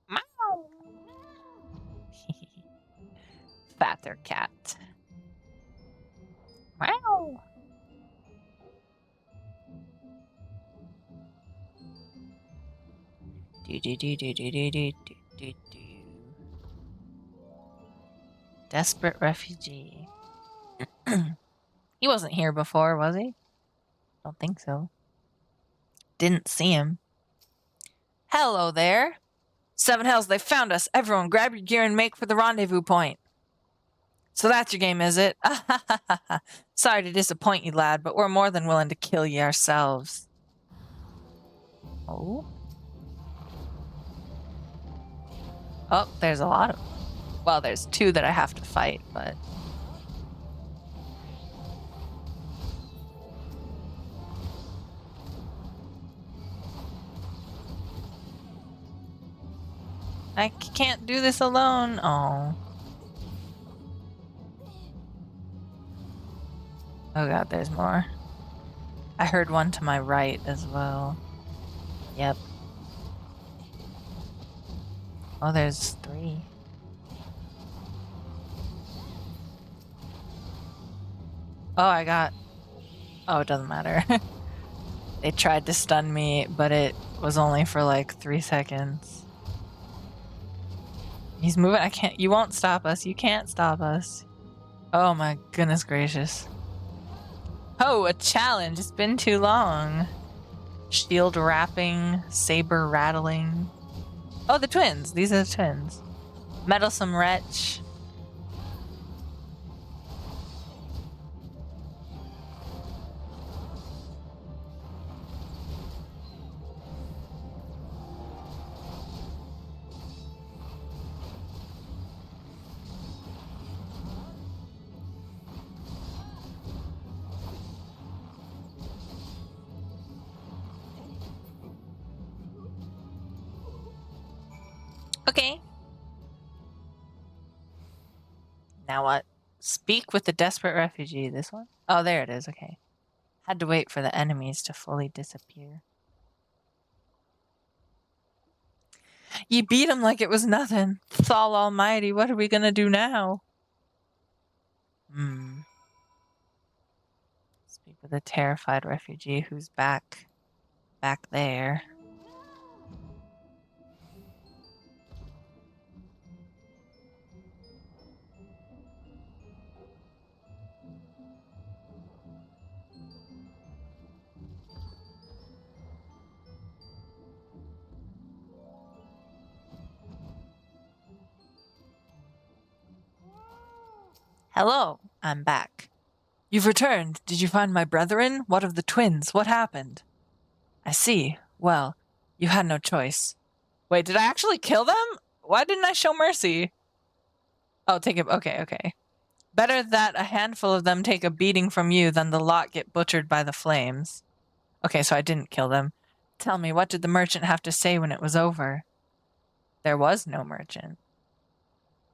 Meow. Father cat. Meow. Desperate refugee. He wasn't here before, was he? Don't think so. Didn't see him. Hello there. Seven hells, they found us. Everyone, grab your gear and make for the rendezvous point. So that's your game, is it? Sorry to disappoint you, lad, but we're more than willing to kill you ourselves. Oh? Oh, there's a lot of... Well, there's two that I have to fight, but... I can't do this alone. Oh. Oh god, there's more. I heard one to my right as well. Yep. Oh, there's three. Oh, I got... Oh, it doesn't matter. They tried to stun me, but it was only for like 3 seconds. He's moving. I can't... You won't stop us. You can't stop us. Oh my goodness gracious. Oh, a challenge. It's been too long. Shield wrapping, saber rattling. Oh, the twins. These are the twins. Meddlesome wretch. Okay. Now what? Speak with the desperate refugee. This one? Oh, there it is. Okay. Had to wait for the enemies to fully disappear. You beat him like it was nothing. Thal Almighty, what are we gonna do now? Speak with a terrified refugee who's back there. Hello, I'm back. You've returned. Did you find my brethren? What of the twins? What happened? I see. Well, you had no choice. Wait, did I actually kill them? Why didn't I show mercy? Oh, take it. Okay. Better that a handful of them take a beating from you than the lot get butchered by the flames. Okay, so I didn't kill them. Tell me, what did the merchant have to say when it was over? There was no merchant.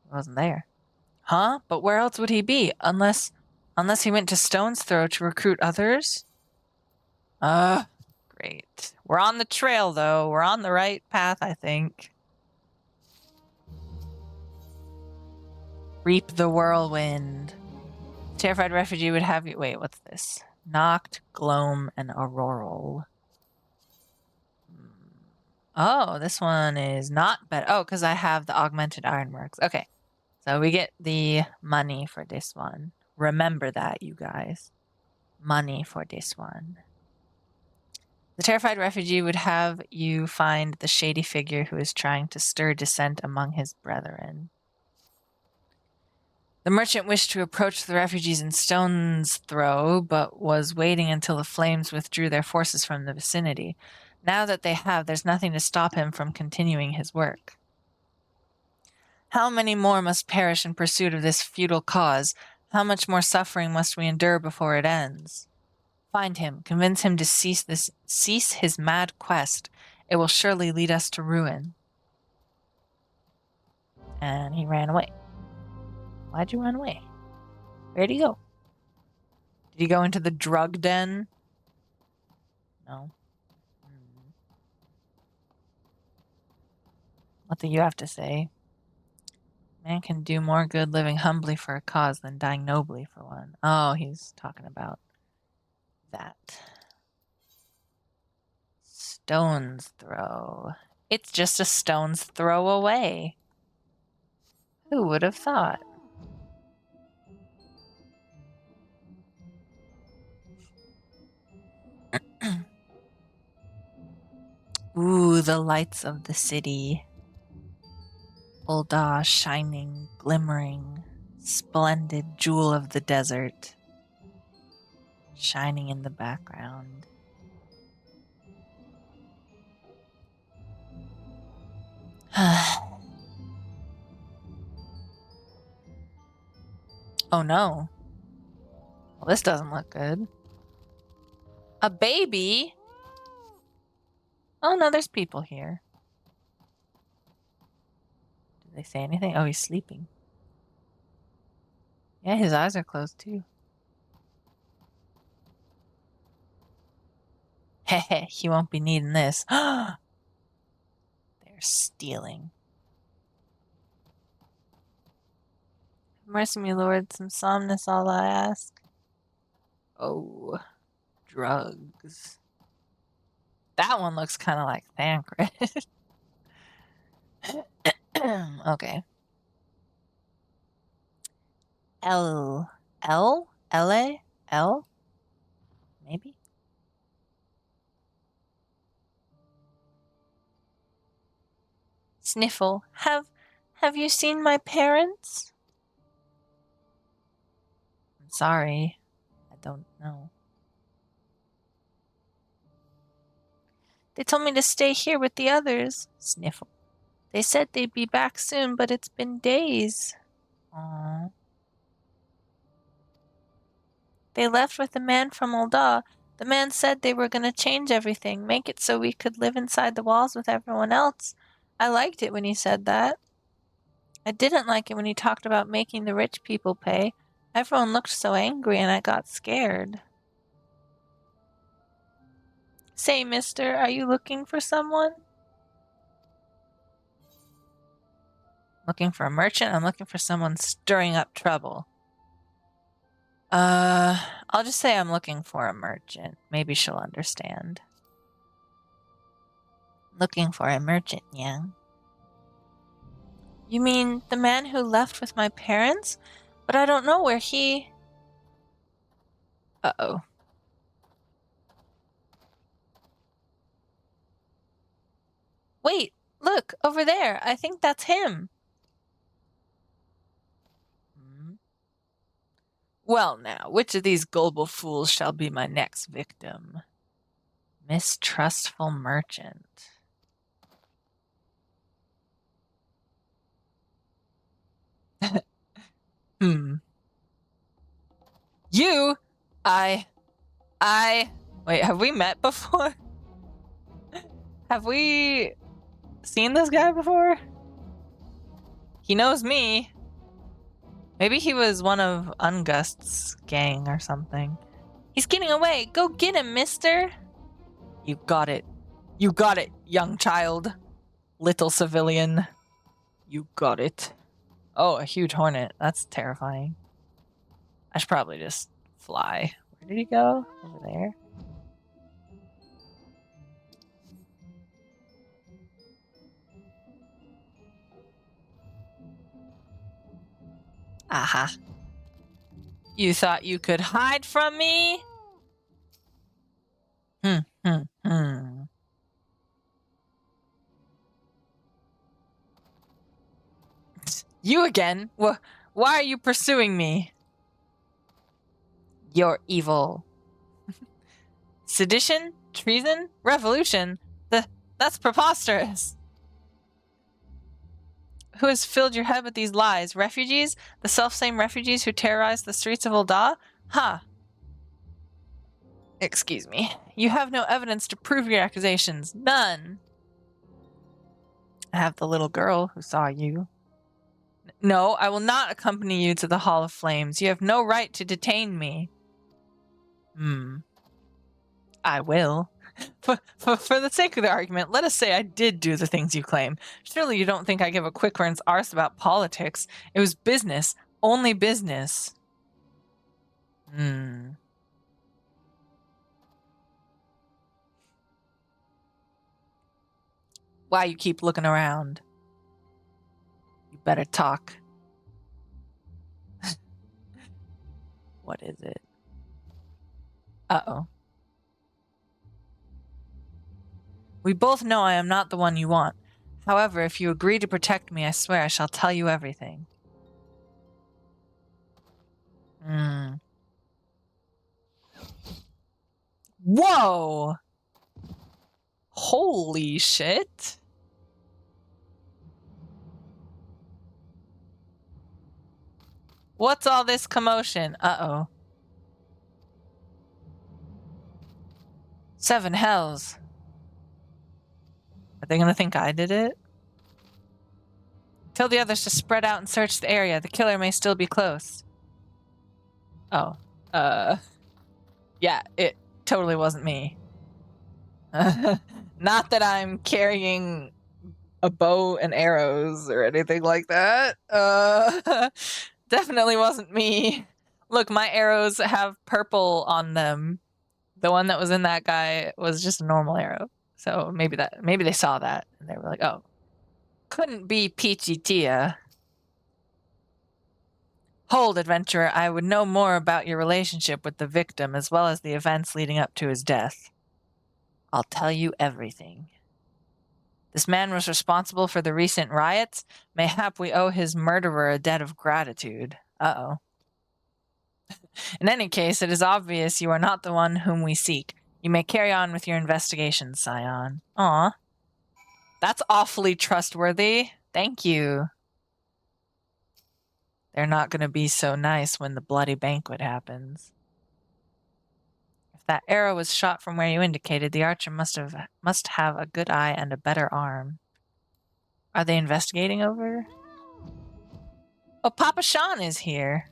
He wasn't there. Huh? But where else would he be? Unless he went to Stone's Throw to recruit others? Great. We're on the trail, though. We're on the right path, I think. Reap the whirlwind. Terrified refugee would have you... Wait, what's this? Knocked, gloam, and auroral. Oh, this one is not better. Oh, because I have the augmented ironworks. Okay. So we get the money for this one. Remember that, you guys. Money for this one. The terrified refugee would have you find the shady figure who is trying to stir dissent among his brethren. The merchant wished to approach the refugees in Stone's Throw, but was waiting until the flames withdrew their forces from the vicinity. Now that they have, there's nothing to stop him from continuing his work. How many more must perish in pursuit of this futile cause? How much more suffering must we endure before it ends? Find him, convince him to cease his mad quest. It will surely lead us to ruin. And he ran away. Why'd you run away? Where'd he go? Did he go into the drug den? No. What do you have to say? Man can do more good living humbly for a cause than dying nobly for one. Oh, he's talking about that. Stone's Throw. It's just a stone's throw away. Who would have thought? Ooh, the lights of the city. Ul'dah shining, glimmering, splendid jewel of the desert. Shining in the background. Oh no. Well, this doesn't look good. A baby? Oh no, there's people here. Did they say anything? Oh, he's sleeping. Yeah, his eyes are closed too. Heh, he won't be needing this. They're stealing. Mercy me, Lord, some somnus all I ask. Oh, drugs. That one looks kind of like Thancred. Okay. L. Maybe? Sniffle. Have you seen my parents? I'm sorry. I don't know. They told me to stay here with the others. Sniffle. They said they'd be back soon, but it's been days. Aww. They left with a man from Ul'dah. The man said they were going to change everything, make it so we could live inside the walls with everyone else. I liked it when he said that. I didn't like it when he talked about making the rich people pay. Everyone looked so angry and I got scared. Say, mister, are you looking for someone? Looking for a merchant? I'm looking for someone stirring up trouble. I'll just say I'm looking for a merchant. Maybe she'll understand. Looking for a merchant, yeah. You mean the man who left with my parents? But I don't know where he... Uh-oh. Wait, look, over there. I think that's him. Well now, which of these gullible fools shall be my next victim? Mistrustful merchant. You? Wait, have we met before? Have we seen this guy before? He knows me. Maybe he was one of Ungust's gang or something. He's getting away. Go get him, mister. You got it. You got it, young child. Little civilian. You got it. Oh, a huge hornet. That's terrifying. I should probably just fly. Where did he go? Over there? Aha. You thought you could hide from me? You again? Why are you pursuing me? You're evil. Sedition? Treason? Revolution? That's preposterous. Who has filled your head with these lies? Refugees? The selfsame refugees who terrorized the streets of Ul'dah? Huh. Excuse me. You have no evidence to prove your accusations. None. I have the little girl who saw you. No, I will not accompany you to the Hall of Flames. You have no right to detain me. I will. For the sake of the argument, let us say I did do the things you claim. Surely you don't think I give a quickburn's arse about politics. It was business. Only business. Why you keep looking around? You better talk. What is it? Uh-oh. We both know I am not the one you want. However, if you agree to protect me, I swear I shall tell you everything. Whoa! Holy shit. What's all this commotion? Uh-oh. 7 hells. Are they gonna think I did it? Tell the others to spread out and search the area. The killer may still be close. Oh. Yeah, it totally wasn't me. Not that I'm carrying a bow and arrows or anything like that. Definitely wasn't me. Look, my arrows have purple on them. The one that was in that guy was just a normal arrow. So maybe they saw that and they were like, oh, couldn't be Peachy Tia. Hold, adventurer, I would know more about your relationship with the victim as well as the events leading up to his death. I'll tell you everything. This man was responsible for the recent riots. Mayhap we owe his murderer a debt of gratitude. Uh-oh. In any case, it is obvious you are not the one whom we seek. You may carry on with your investigation, Scion. Aw. That's awfully trustworthy. Thank you. They're not going to be so nice when the bloody banquet happens. If that arrow was shot from where you indicated, the archer must have a good eye and a better arm. Are they investigating over? Oh, Papa Sean is here.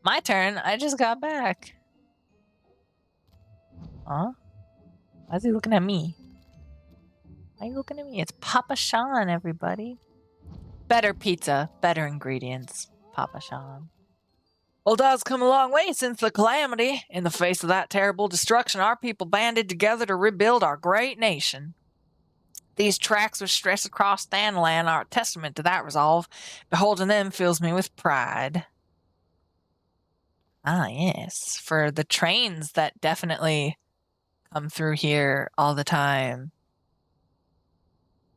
My turn. I just got back. Huh? Why is he looking at me? Why are you looking at me? It's Papa Sean, everybody. Better pizza, better ingredients, Papa Sean. Uldah's come a long way since the calamity. In the face of that terrible destruction, our people banded together to rebuild our great nation. These tracks which stretch across Thanalan are a testament to that resolve. Beholding them fills me with pride. Ah, yes. For the trains that definitely come through here all the time.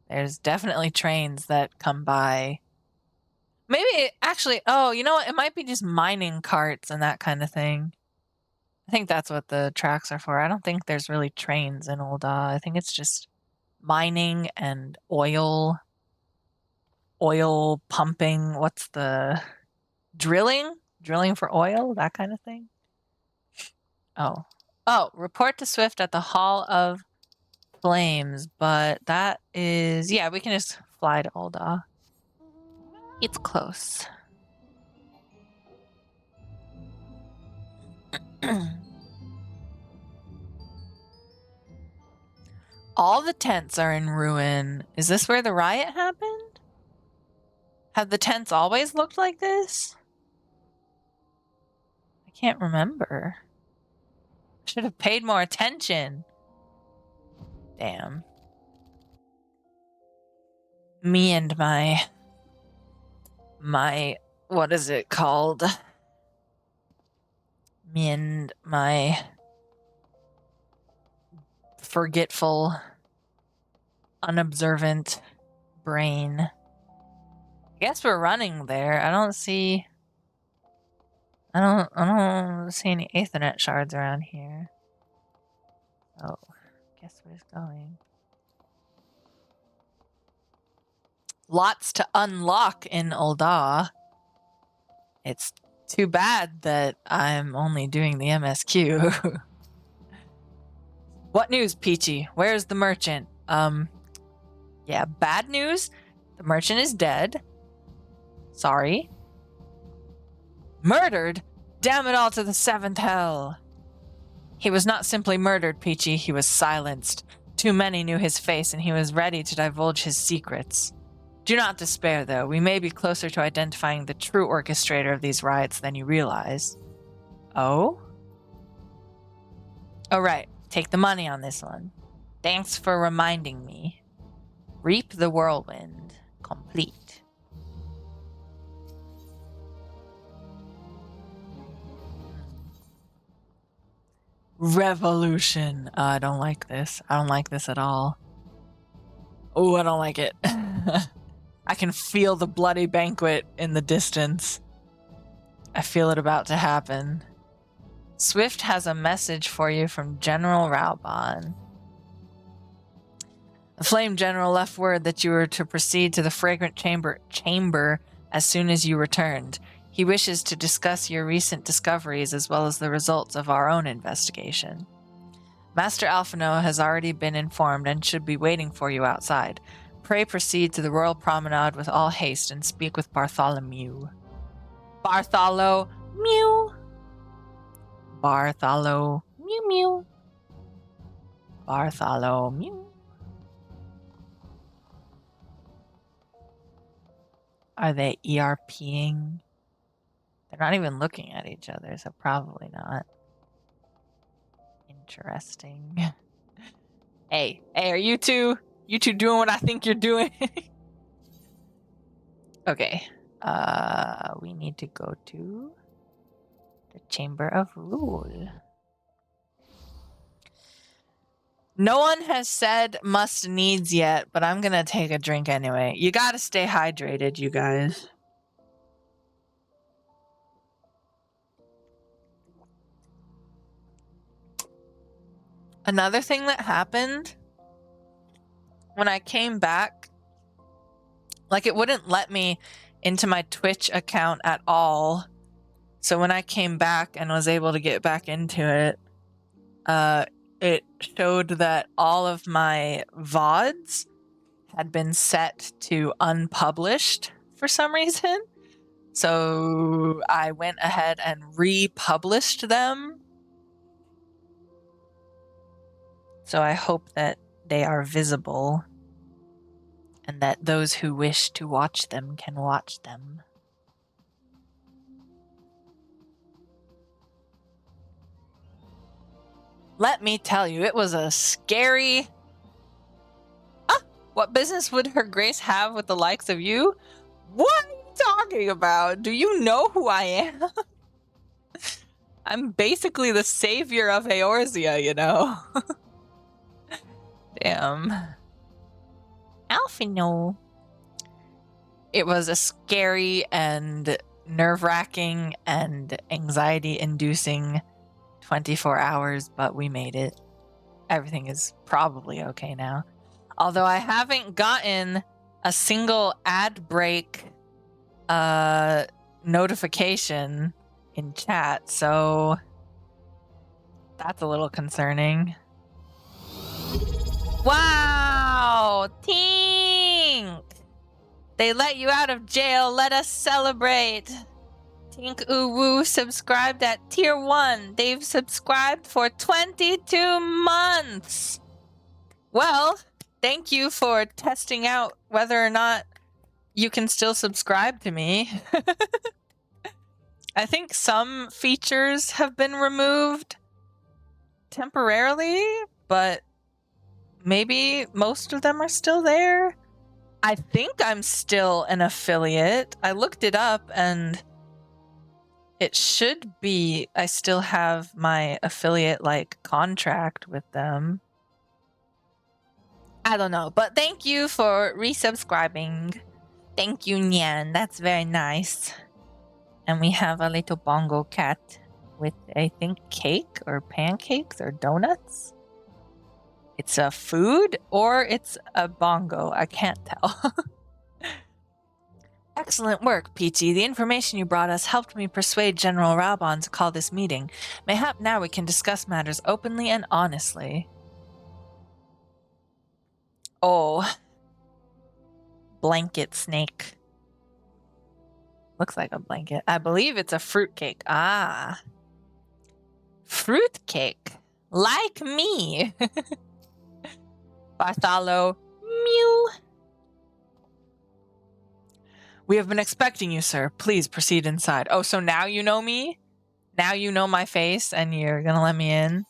There's definitely trains that come by Maybe, actually, oh, you know what? It might be just mining carts and that kind of thing. I think that's what the tracks are for. I don't think there's really trains in Ul'dah. I think it's just mining and oil pumping. What's the drilling for oil, that kind of thing. Oh, report to Swift at the Hall of Flames, but that is, yeah, we can just fly to Ul'dah. It's close. All the tents are in ruin. Is this where the riot happened? Have the tents always looked like this? I can't remember. Should have paid more attention. Damn. Me and my what is it called? Me and my forgetful, unobservant brain. I guess we're running there. I don't see any Aethernet shards around here. Oh, guess we're just going. Lots to unlock in Ul'dah. It's too bad that I'm only doing the MSQ. What news, Peachy? Where's the merchant? Yeah, bad news. The merchant is dead. Sorry. Murdered? Damn it all to the seventh hell. He was not simply murdered, Peachy. He was silenced. Too many knew his face, and he was ready to divulge his secrets. Do not despair, though. We may be closer to identifying the true orchestrator of these riots than you realize. Oh? Oh, right. Take the money on this one. Thanks for reminding me. Reap the whirlwind. Complete. Revolution. I don't like this. I don't like this at all. Oh, I don't like it. I can feel the bloody banquet in the distance. I feel it about to happen. Swift has a message for you from General Raubahn. The Flame General left word that you were to proceed to the Fragrant Chamber as soon as you returned. He wishes to discuss your recent discoveries as well as the results of our own investigation. Master Alphino has already been informed and should be waiting for you outside. Pray proceed to the Royal Promenade with all haste and speak with Bartholomew. Bartholomew. Bartholomew. Bartholomew. Are they ERPing? They're not even looking at each other, so probably not. Interesting. Hey, are you two doing what I think you're doing? Okay. We need to go to the Chamber of Rule. No one has said must needs yet, but I'm gonna take a drink anyway. You gotta stay hydrated, you guys. Another thing that happened when I came back, like it wouldn't let me into my Twitch account at all. So when I came back and was able to get back into it, it showed that all of my VODs had been set to unpublished for some reason. So I went ahead and republished them. So I hope that they are visible and that those who wish to watch them can watch them. Let me tell you, it was a scary... What business would Her Grace have with the likes of you? What are you talking about? Do you know who I am? I'm basically the savior of Eorzea, you know? Damn. Alphino. It was a scary and nerve-wracking and anxiety-inducing 24 hours, but we made it. Everything is probably okay now. Although I haven't gotten a single ad break notification in chat, so that's a little concerning. Wow! Tink! They let you out of jail. Let us celebrate. Tink Uwu subscribed at tier 1. They've subscribed for 22 months. Well, thank you for testing out whether or not you can still subscribe to me. I think some features have been removed temporarily, but maybe most of them are still there. I think I'm still an affiliate. I looked it up and it should be, I still have my affiliate like contract with them. I don't know, but thank you for resubscribing. Thank you, Nyan. That's very nice. And we have a little bongo cat with, I think, cake or pancakes or donuts. It's a food or it's a bongo. I can't tell. Excellent work, Peachy. The information you brought us helped me persuade General Raubon to call this meeting. Mayhap now we can discuss matters openly and honestly. Oh. Blanket snake. Looks like a blanket. I believe it's a fruitcake. Ah. Fruitcake. Like me. Bartholo. Mew. We have been expecting you, sir. Please proceed inside. Oh, so now you know me? Now you know my face and you're gonna let me in?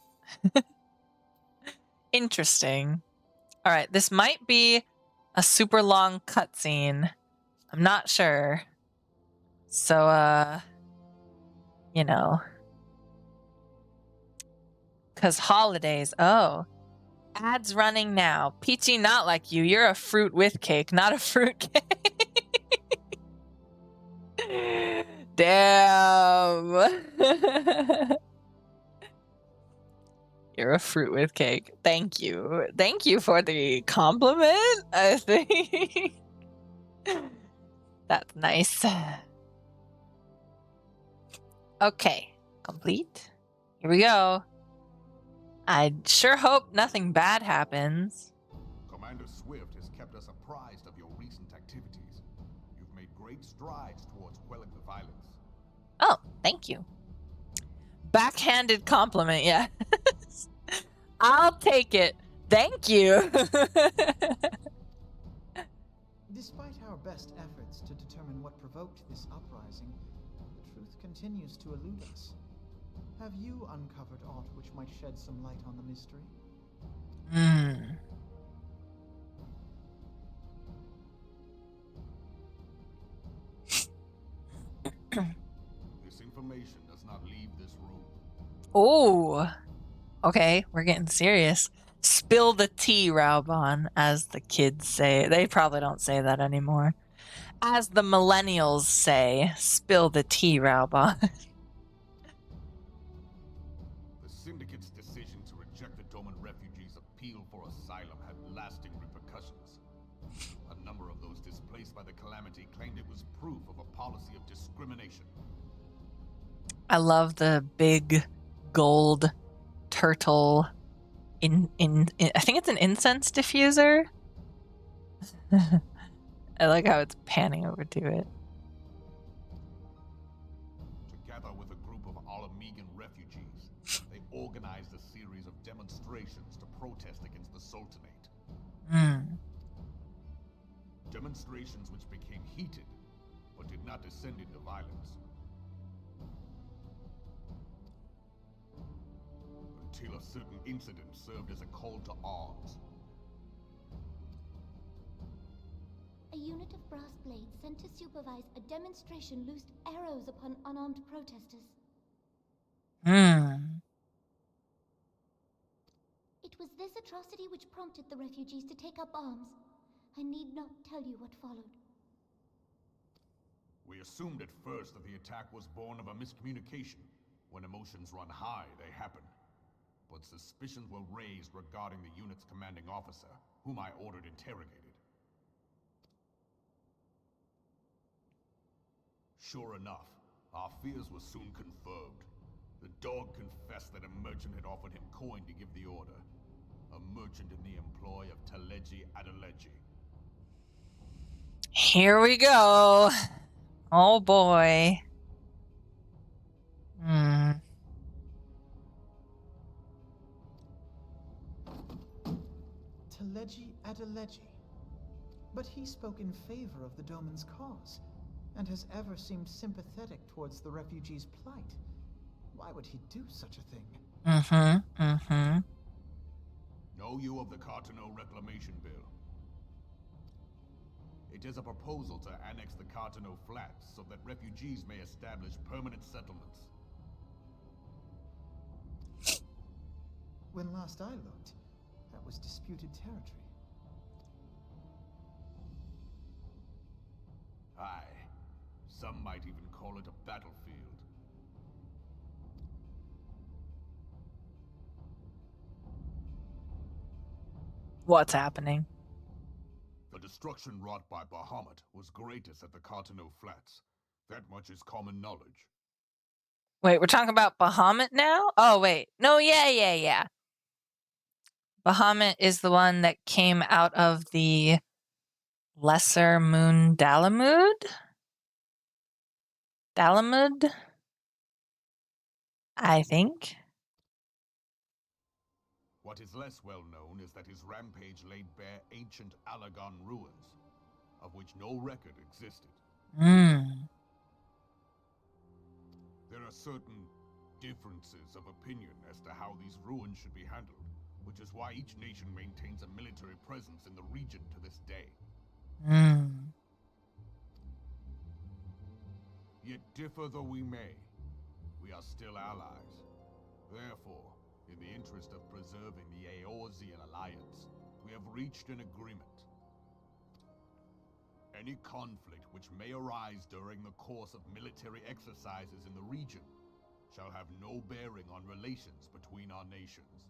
Interesting. All right, this might be a super long cutscene. I'm not sure. So, you know. Because holidays. Oh. Ads running now. Peachy, not like you. You're a fruit with cake, not a fruit cake. Damn. You're a fruit with cake. Thank you. Thank you for the compliment. I think that's nice. Okay, complete. Here we go. I sure hope nothing bad happens. Commander Swift has kept us apprised of your recent activities. You've made great strides towards quelling the violence. Oh, thank you. Backhanded compliment, yeah. I'll take it. Thank you. Despite our best efforts to determine what provoked this uprising, the truth continues to elude us. Have you uncovered aught which might shed some light on the mystery? This information does not leave this room. Oh, okay, we're getting serious. Spill the tea, Raubon, as the kids say. They probably don't say that anymore. As the millennials say, spill the tea, Raubon. The Syndicate's decision to reject the Doman refugees' appeal for asylum had lasting repercussions. A number of those displaced by the calamity claimed it was proof of a policy of discrimination. I love the big gold turtle in I think it's an incense diffuser. I like how it's panning over to it. Together with a group of Alamegan refugees, they organized a series of demonstrations to protest against the Sultanate. Demonstrations which became heated, but did not descend into violence. Until a certain incident served as a call to arms. A unit of brass blades sent to supervise a demonstration loosed arrows upon unarmed protesters. It was this atrocity which prompted the refugees to take up arms. I need not tell you what followed. assumed at first that the attack was born of a miscommunication. When emotions run high, they happen. But suspicions were raised regarding the unit's commanding officer, whom I ordered interrogated. Sure enough, our fears were soon confirmed. The dog confessed that a merchant had offered him coin to give the order. A merchant in the employ of Teleji Adeleji. Here we go. Oh boy. Teleji Adeleji. But he spoke in favor of the Doman's cause, and has ever seemed sympathetic towards the refugees' plight. Why would he do such a thing? Know you of the Cartano Reclamation Bill? It is a proposal to annex the Cartano Flats so that refugees may establish permanent settlements. When last I looked, that was disputed territory. Aye. Some might even call it a battlefield. What's happening? The destruction wrought by Bahamut was greatest at the Cartano Flats. That much is common knowledge. Wait, we're talking about Bahamut now? Oh, wait. No, yeah. Bahamut is the one that came out of the Lesser Moon Dalamud? Dalamud? I think. What is less well known is that his rampage laid bare ancient Alagon ruins, of which no record existed. There are certain differences of opinion as to how these ruins should be handled, which is why each nation maintains a military presence in the region to this day. Yet differ though we may, we are still allies. Therefore, in the interest of preserving the Eorzean alliance, we have reached an agreement. Any conflict which may arise during the course of military exercises in the region shall have no bearing on relations between our nations.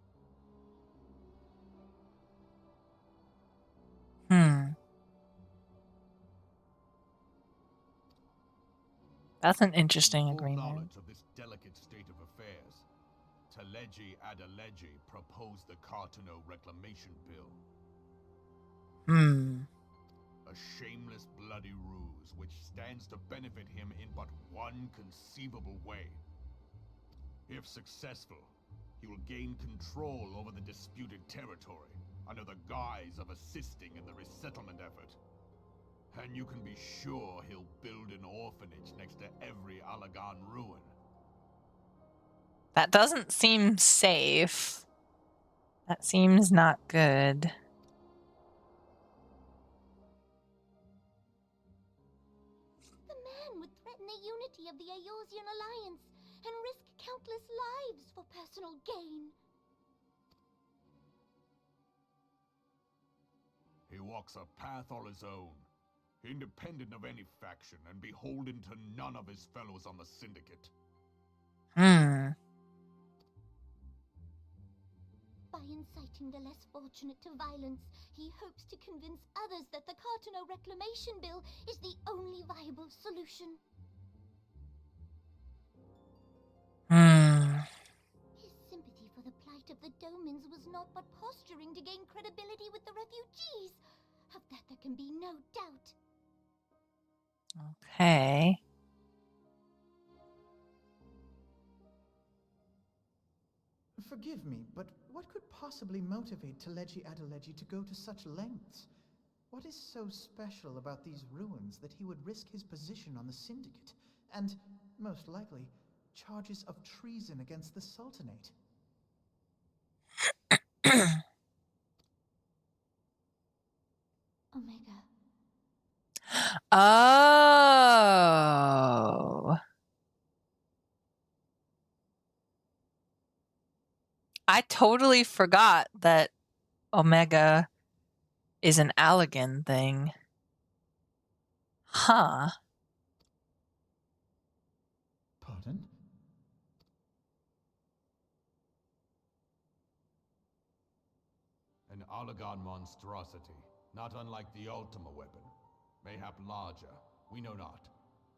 That's an interesting In full agreement. knowledge of this delicate state of affairs, Teleji Adeleji proposed the Cartano Reclamation Bill. A shameless bloody ruse which stands to benefit him in but one conceivable way. If successful, he will gain control over the disputed territory under the guise of assisting in the resettlement effort. And you can be sure he'll build an orphanage next to every Alagon ruin. That doesn't seem safe. That seems not good. The man would threaten the unity of the Eorzean alliance and risk countless lives for personal gain. He walks a path all his own, independent of any faction and beholden to none of his fellows on the Syndicate. By inciting the less fortunate to violence, he hopes to convince others that the Cartano Reclamation Bill is the only viable solution. His sympathy for the plight of the Domans was not but posturing to gain credibility with the refugees. Of that there can be no doubt. Okay. Forgive me, but what could possibly motivate Teleji Adeleji to go to such lengths? What is so special about these ruins that he would risk his position on the Syndicate, and, most likely, charges of treason against the Sultanate? Omega. Oh. I totally forgot that Omega is an Allegan thing. Huh. Polygon monstrosity, not unlike the Ultima weapon. Mayhap larger, we know not.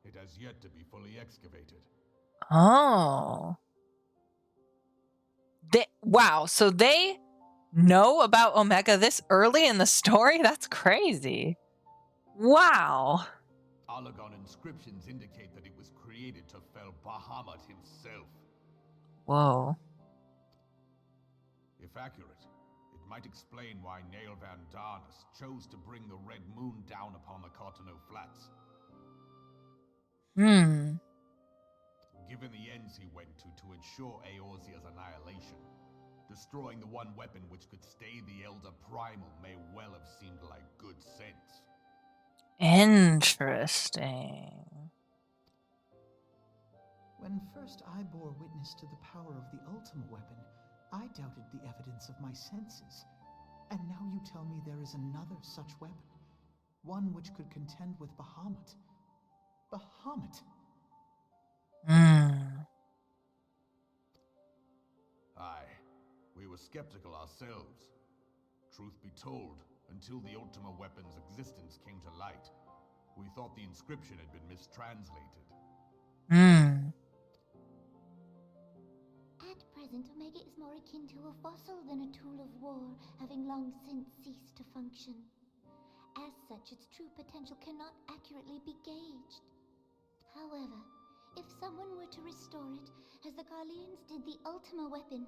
It has yet to be fully excavated. Oh. Wow, so they know about Omega this early in the story? That's crazy. Wow. Polygon inscriptions indicate that it was created to fell Bahamut himself. Whoa. If accurate, it might explain why Nail Van Darnus chose to bring the Red Moon down upon the Cotonou Flats. Given the ends he went to ensure Eorzea's annihilation, destroying the one weapon which could stay the Elder Primal may well have seemed like good sense. Interesting. When first I bore witness to the power of the Ultima weapon, I doubted the evidence of my senses. And now you tell me there is another such weapon. One which could contend with Bahamut. Bahamut! Aye, we were skeptical ourselves. Truth be told, until the Ultima weapon's existence came to light, we thought the inscription had been mistranslated. At present, Omega is more akin to a fossil than a tool of war, having long since ceased to function. As such, its true potential cannot accurately be gauged. However, if someone were to restore it, as the Garleans did the Ultima weapon,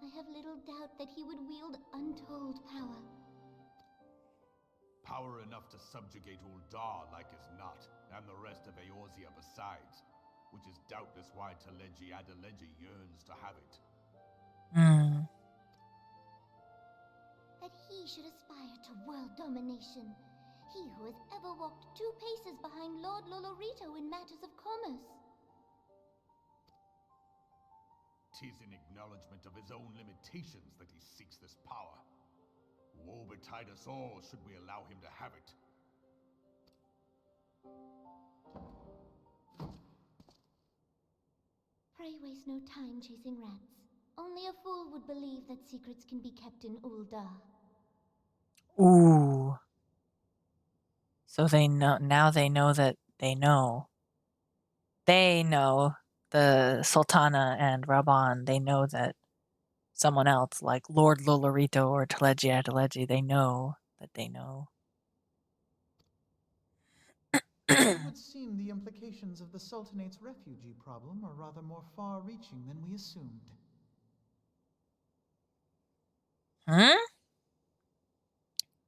I have little doubt that he would wield untold power. Power enough to subjugate Uldar like as not, and the rest of Eorzea besides, which is doubtless why Teleji Adeleji yearns to have it. That he should aspire to world domination. He who has ever walked 2 paces behind Lord Lolorito in matters of commerce. 'Tis in acknowledgement of his own limitations that he seeks this power. Woe betide us all should we allow him to have it. Pray waste no time chasing rats. Only a fool would believe that secrets can be kept in Uldar. Ooh. So they know, now they know that they know. They know, the Sultana and Raban, they know that someone else, like Lord Lolorito or Teleji Adeleji, they know that they know. It would seem the implications of the Sultanate's refugee problem are rather more far-reaching than we assumed.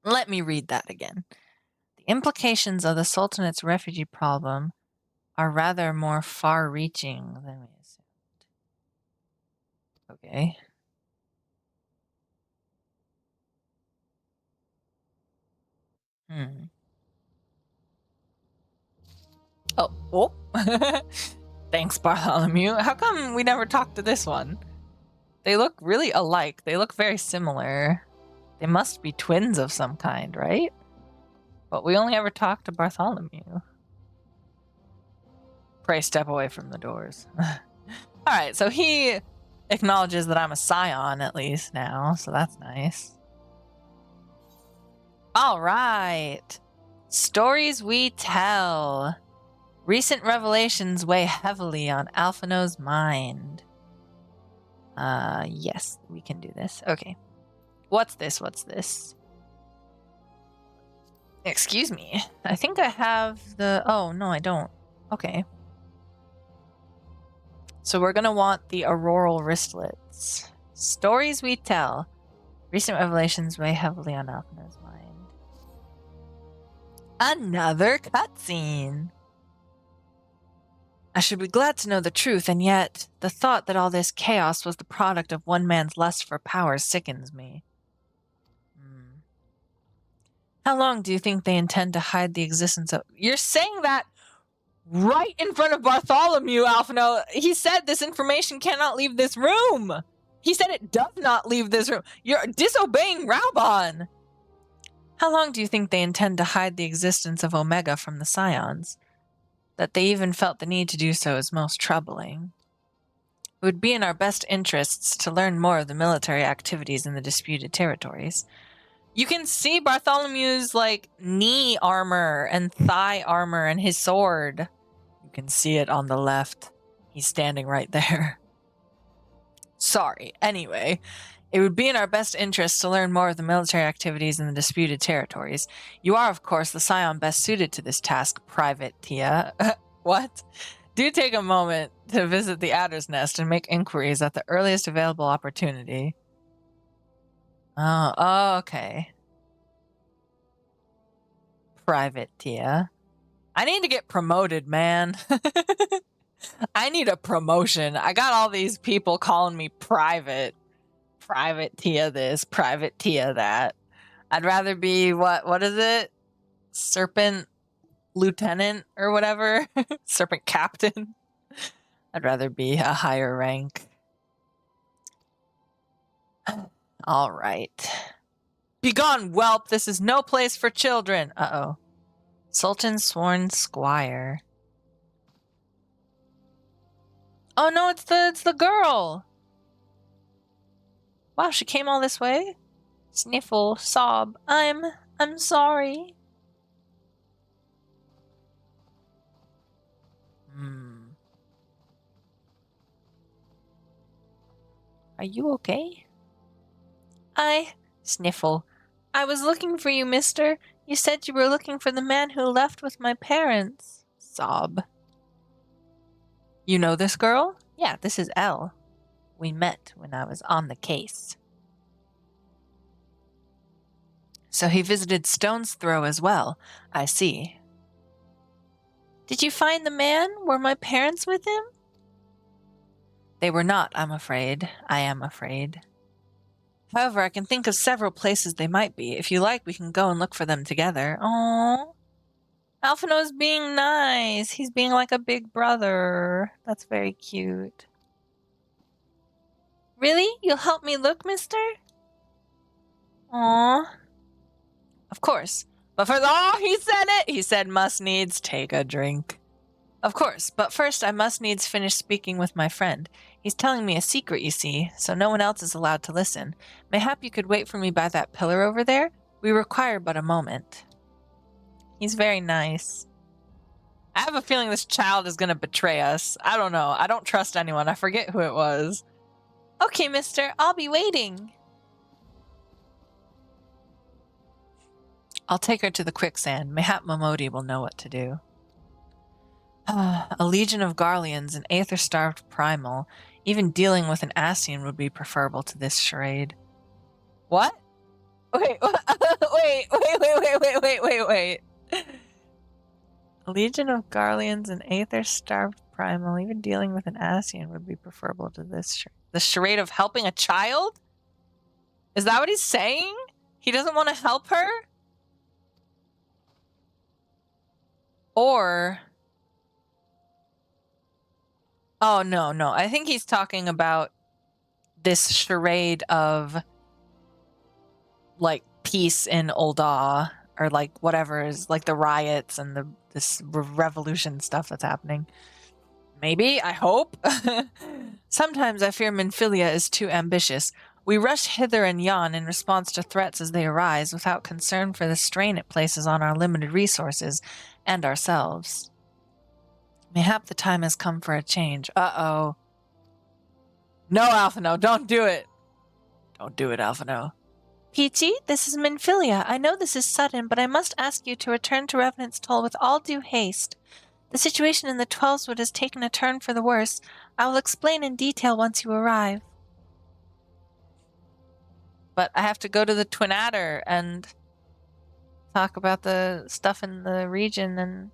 Let me read that again. The implications of the Sultanate's refugee problem are rather more far-reaching than we assumed. Okay. Oh. Thanks, Bartholomew. How come we never talked to this one? They look really alike. They look very similar. They must be twins of some kind, right? But we only ever talked to Bartholomew. Pray step away from the doors. Alright, so he acknowledges that I'm a scion at least now, so that's nice. Alright. Stories we tell. Recent revelations weigh heavily on Alphino's mind. Yes, we can do this. Okay. What's this? Excuse me. I think I have the... Oh, no, I don't. Okay. So we're going to want the auroral wristlets. Stories we tell. Recent revelations weigh heavily on Alphina's mind. Another cutscene. I should be glad to know the truth, and yet the thought that all this chaos was the product of one man's lust for power sickens me. How long do you think they intend to hide the existence of... You're saying that right in front of Bartholomew, Alphino. He said this information cannot leave this room. He said it does not leave this room. You're disobeying Raubon. How long do you think they intend to hide the existence of Omega from the Scions? That they even felt the need to do so is most troubling. It would be in our best interests to learn more of the military activities in the disputed territories. You can see Bartholomew's, like, knee armor and thigh armor and his sword. You can see it on the left. He's standing right there. Sorry. Anyway, it would be in our best interest to learn more of the military activities in the disputed territories. You are, of course, the scion best suited to this task, Private Tia. What? Do take a moment to visit the Adder's Nest and make inquiries at the earliest available opportunity. Oh, okay. Private Tia. I need to get promoted, man. I need a promotion. I got all these people calling me Private. Private Tia this, Private Tia that. I'd rather be, what is it? Serpent Lieutenant or whatever? Serpent Captain. I'd rather be a higher rank. All right. Begone, whelp! This is no place for children! Uh-oh. Sultan's sworn squire. Oh no, it's the girl! Wow, she came all this way? Sniffle, sob. I'm sorry. Are you okay? Sniffle. I was looking for you, mister. You said you were looking for the man who left with my parents. Sob. You know this girl? Yeah, this is Elle. We met when I was on the case. So he visited Stone's Throw as well. I see. Did you find the man? Were my parents with him? They were not, I'm afraid. I am afraid. However, I can think of several places they might be. If you like, we can go and look for them together. Aww. Alphino's being nice. He's being like a big brother. That's very cute. Really? You'll help me look, mister? Aww. Of course. But for he said it! He said must needs take a drink. Of course, but first I must needs finish speaking with my friend. He's telling me a secret, you see, so no one else is allowed to listen. Mayhap you could wait for me by that pillar over there? We require but a moment. He's very nice. I have a feeling this child is going to betray us. I don't know. I don't trust anyone. I forget who it was. Okay, mister. I'll be waiting. I'll take her to the quicksand. Mayhap Momodi will know what to do. A legion of Garleans, an aether-starved primal. Even dealing with an Ascian would be preferable to this charade. What? Wait, wait. A legion of Garleans, an aether-starved primal. Even dealing with an Ascian would be preferable to this charade. The charade of helping a child? Is that what he's saying? He doesn't want to help her? Or... Oh, no. I think he's talking about this charade of, like, peace in Ul'dah, or, like, whatever is, like, the riots and this revolution stuff that's happening. Maybe? I hope? Sometimes I fear Minfilia is too ambitious. We rush hither and yon in response to threats as they arise, without concern for the strain it places on our limited resources and ourselves. Mayhap the time has come for a change. Uh-oh. No, Alphino, don't do it. Don't do it, Alphino. Peachy, this is Minfilia. I know this is sudden, but I must ask you to return to Revenant's Toll with all due haste. The situation in the Twelveswood has taken a turn for the worse. I will explain in detail once you arrive. But I have to go to the Twin Adder and talk about the stuff in the region and...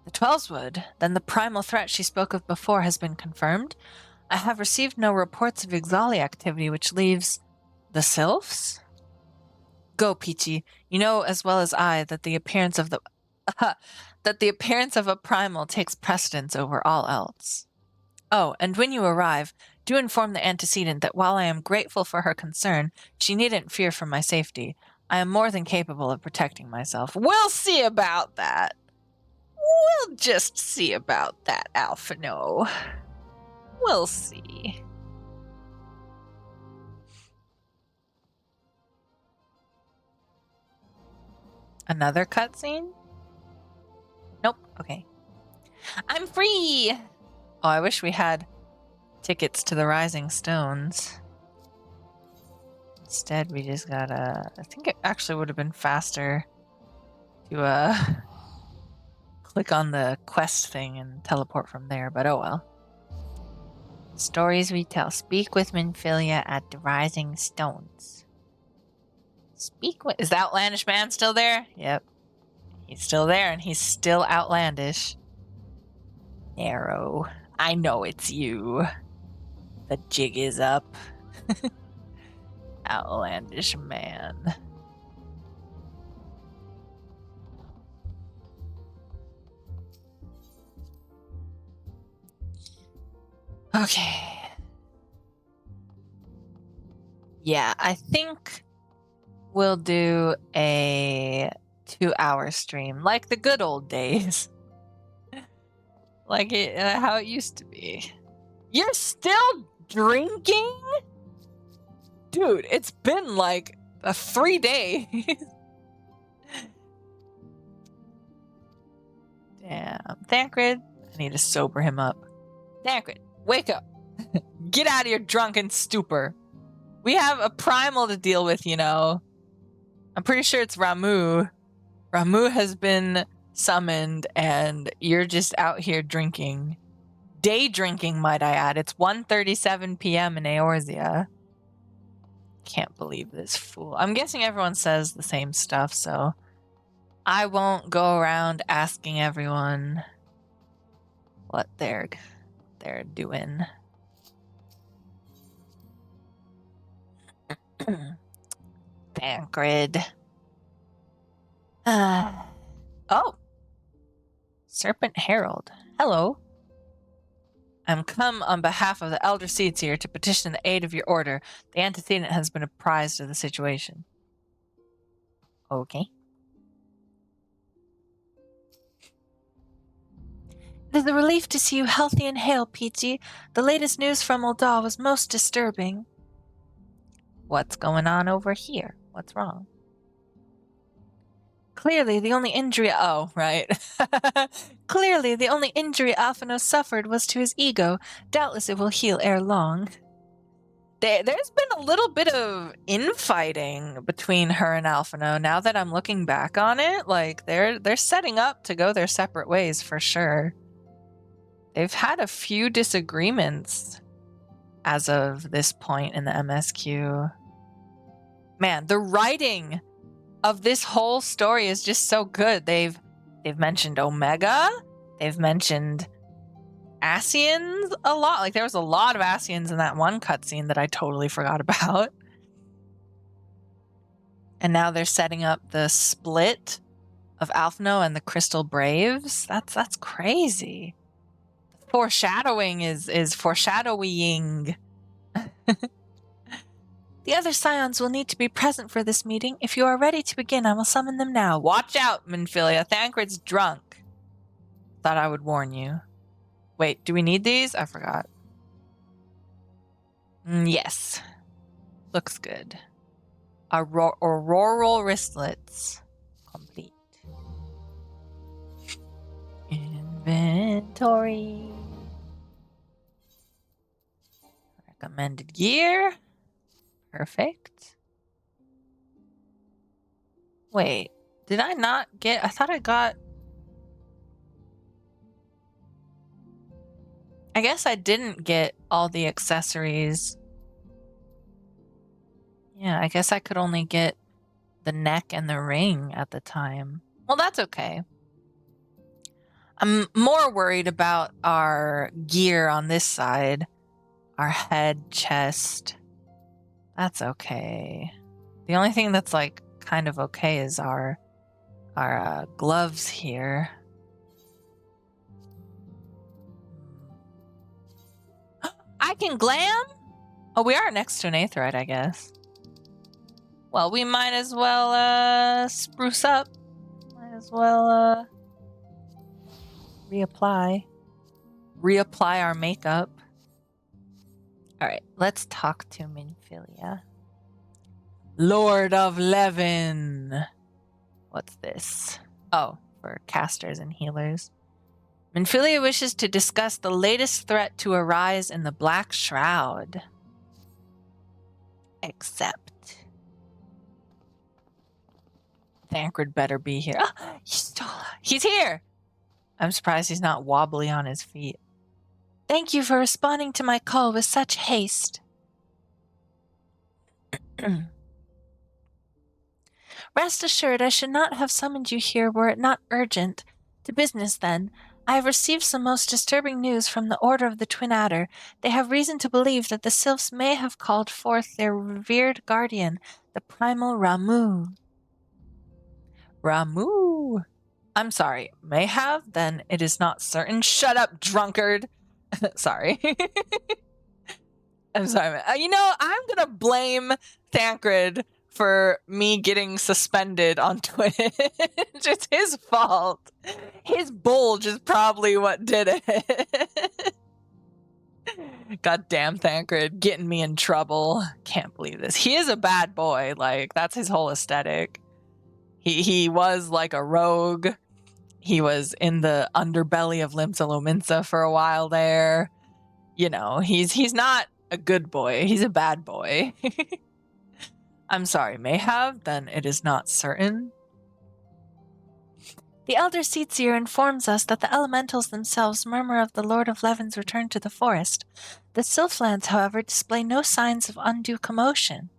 The Twelveswood, then the primal threat she spoke of before has been confirmed. I have received no reports of Ixali activity, which leaves the Sylphs? Go, Peachy. You know as well as I that the appearance of a primal takes precedence over all else. Oh, and when you arrive, do inform the antecedent that while I am grateful for her concern, she needn't fear for my safety. I am more than capable of protecting myself. We'll see about that. We'll just see about that, Alphino. We'll see. Another cutscene? Nope. Okay. I'm free! Oh, I wish we had tickets to the Rising Stones. Instead, we just gotta... I think it actually would have been faster to click on the quest thing and teleport from there, but oh well. Stories we tell. Speak with Minfilia at the Rising Stones. Speak with... Is the outlandish man still there? Yep. He's still there, and he's still outlandish. Arrow. I know it's you. The jig is up. Outlandish man. Okay. Yeah, I think we'll do a 2-hour stream, like the good old days. Like how it used to be. You're still drinking? Dude, it's been like 3 days. Damn. Thancred, I need to sober him up. Thancred, wake up. Get out of your drunken stupor. We have a primal to deal with, you know. I'm pretty sure it's Ramu. Ramu has been summoned, and you're just out here drinking. Day drinking, might I add. It's 1:37 p.m. in Eorzea. Can't believe this fool. I'm guessing everyone says the same stuff, so I won't go around asking everyone what they're doing. Thancred. Oh. Serpent Herald. Hello. I'm come on behalf of the Elder Seeds here to petition the aid of your order. The antecedent has been apprised of the situation. Okay. It is a relief to see you healthy and hale, Peachy. The latest news from Ul'dah was most disturbing. What's going on over here? What's wrong? Clearly, the only injury... Oh, right. Clearly, the only injury Alphino suffered was to his ego. Doubtless it will heal ere long. There's been a little bit of infighting between her and Alphino. Now that I'm looking back on it, like, they're setting up to go their separate ways for sure. They've had a few disagreements as of this point in the MSQ. Man, the writing of this whole story is just so good. They've mentioned Omega. They've mentioned Ascians a lot. Like, there was a lot of Ascians in that one cutscene that I totally forgot about. And now they're setting up the split of Alphino and the Crystal Braves. That's crazy. Foreshadowing is foreshadowing. The other scions will need to be present for this meeting. If you are ready to begin, I will summon them now. Watch out, Minfilia. Thancred's drunk. Thought I would warn you. Wait, do we need these? I forgot. Yes. Looks good. Auroral wristlets. Complete. Inventory. Recommended gear. Perfect. Wait, did I not get... I thought I got... I guess I didn't get all the accessories. Yeah, I guess I could only get the neck and the ring at the time. Well, that's okay. I'm more worried about our gear on this side. Our head, chest. That's okay. The only thing that's like kind of okay is our gloves here. I can glam? Oh, we are next to an Aetheryte, I guess. Well, we might as well spruce up. Might as well reapply our makeup. Alright, let's talk to Minfilia. Lord of Levin! What's this? Oh, for casters and healers. Minfilia wishes to discuss the latest threat to arise in the Black Shroud. Accept. Thancred better be here. Oh, he's here! I'm surprised he's not wobbly on his feet. Thank you for responding to my call with such haste. Rest assured, I should not have summoned you here were it not urgent. To business, then. I have received some most disturbing news from the Order of the Twin Adder. They have reason to believe that the Sylphs may have called forth their revered guardian, the primal Ramu. Ramu! I'm sorry, may have? Then it is not certain. Shut up, drunkard! Sorry. I'm sorry. You know, I'm gonna blame Thancred for me getting suspended on Twitch. It's his fault. His bulge is probably what did it. Goddamn Thancred, getting me in trouble. Can't believe this. He is a bad boy. Like, that's his whole aesthetic. He was like a rogue. He was in the underbelly of Limsa Lominsa for a while there. You know, he's not a good boy. He's a bad boy. I'm sorry, may have? Then it is not certain. The Elder Seetsier informs us that the elementals themselves murmur of the Lord of Levin's return to the forest. The Sylphlands, however, display no signs of undue commotion.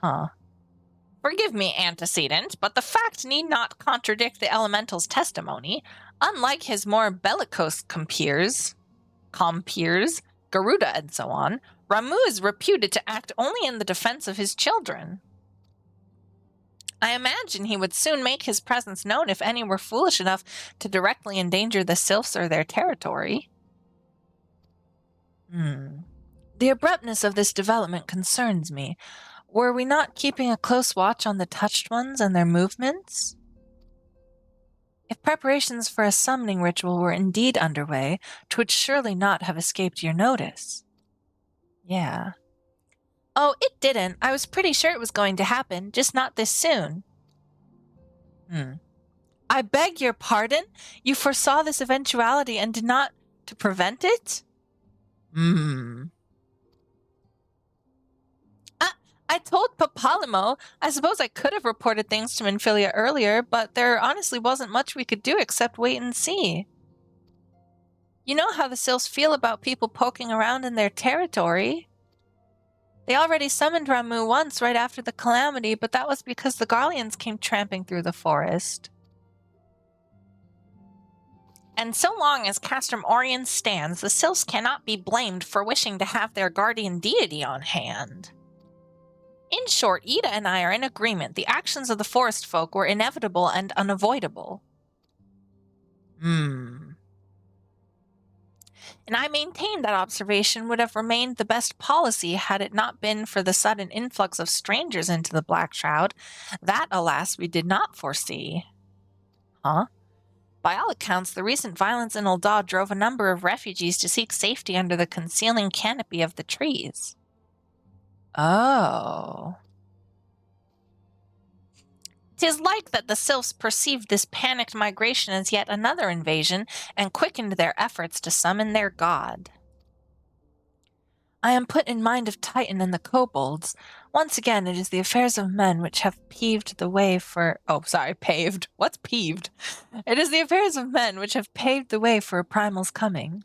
Huh. Forgive me, antecedent, but the fact need not contradict the elemental's testimony. Unlike his more bellicose compeers, Garuda and so on, Ramu is reputed to act only in the defense of his children. I imagine he would soon make his presence known if any were foolish enough to directly endanger the Sylphs or their territory. The abruptness of this development concerns me. Were we not keeping a close watch on the touched ones and their movements? If preparations for a summoning ritual were indeed underway, 'twould surely not have escaped your notice. Yeah. Oh, it didn't. I was pretty sure it was going to happen, just not this soon. I beg your pardon? You foresaw this eventuality and did not to prevent it? I told Papalimo. I suppose I could have reported things to Minfilia earlier, but there honestly wasn't much we could do except wait and see. You know how the Sylphs feel about people poking around in their territory. They already summoned Ramu once right after the calamity, but that was because the Garleans came tramping through the forest. And so long as Castrum Orient stands, the Sylphs cannot be blamed for wishing to have their guardian deity on hand. In short, Ida and I are in agreement. The actions of the forest folk were inevitable and unavoidable. And I maintain that observation would have remained the best policy had it not been for the sudden influx of strangers into the Black Shroud. That, alas, we did not foresee. Huh? By all accounts, the recent violence in Ul'dah drove a number of refugees to seek safety under the concealing canopy of the trees. Oh. 'Tis like that the Sylphs perceived this panicked migration as yet another invasion and quickened their efforts to summon their god. I am put in mind of Titan and the kobolds. Once again, it is the affairs of men which have paved the way for... Oh, sorry, paved. What's peeved? It is the affairs of men which have paved the way for a primal's coming.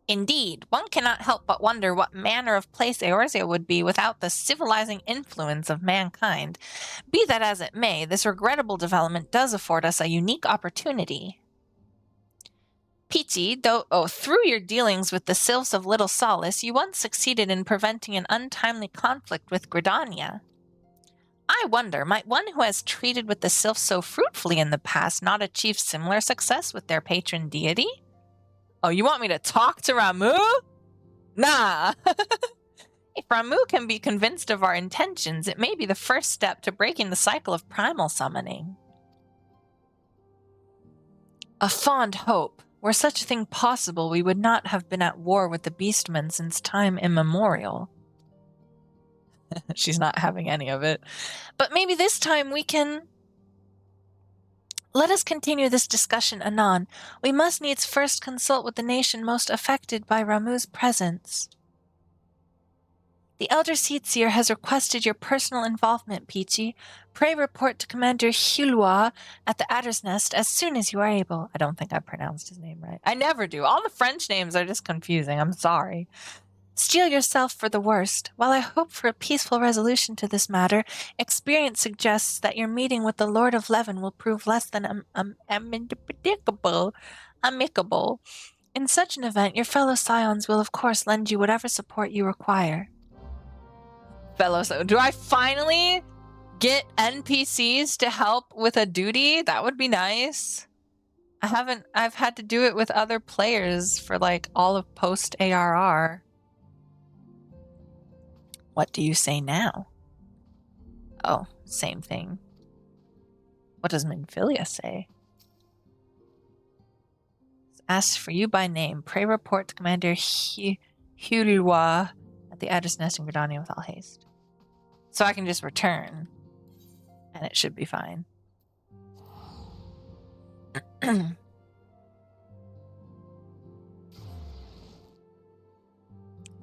Indeed, one cannot help but wonder what manner of place Eorzea would be without the civilizing influence of mankind. Be that as it may, this regrettable development does afford us a unique opportunity. Peachy, through your dealings with the Sylphs of Little Solace, you once succeeded in preventing an untimely conflict with Gridania. I wonder, might one who has treated with the Sylphs so fruitfully in the past not achieve similar success with their patron deity? Oh, you want me to talk to Ramu? Nah. If Ramu can be convinced of our intentions, it may be the first step to breaking the cycle of primal summoning. A fond hope. Were such a thing possible, we would not have been at war with the beastmen since time immemorial. She's not having any of it. But maybe this time we can... Let us continue this discussion anon. We must needs first consult with the nation most affected by Ramuh's presence. The Elder Seatseer has requested your personal involvement, Peachy. Pray report to Commander Hulwa at the Adder's Nest as soon as you are able. I don't think I pronounced his name right. I never do. All the French names are just confusing. I'm sorry. Steel yourself for the worst. While I hope for a peaceful resolution to this matter, experience suggests that your meeting with the Lord of Leven will prove less than amicable. In such an event, your fellow scions will of course lend you whatever support you require. Do I finally get NPCs to help with a duty? That would be nice. I've had to do it with other players for like all of post ARR. What do you say now? Oh, same thing. What does Minfilia say? Asks for you by name. Pray report to Commander Hulwa at the Adder's Nest in Gridania with all haste. So I can just return, and it should be fine.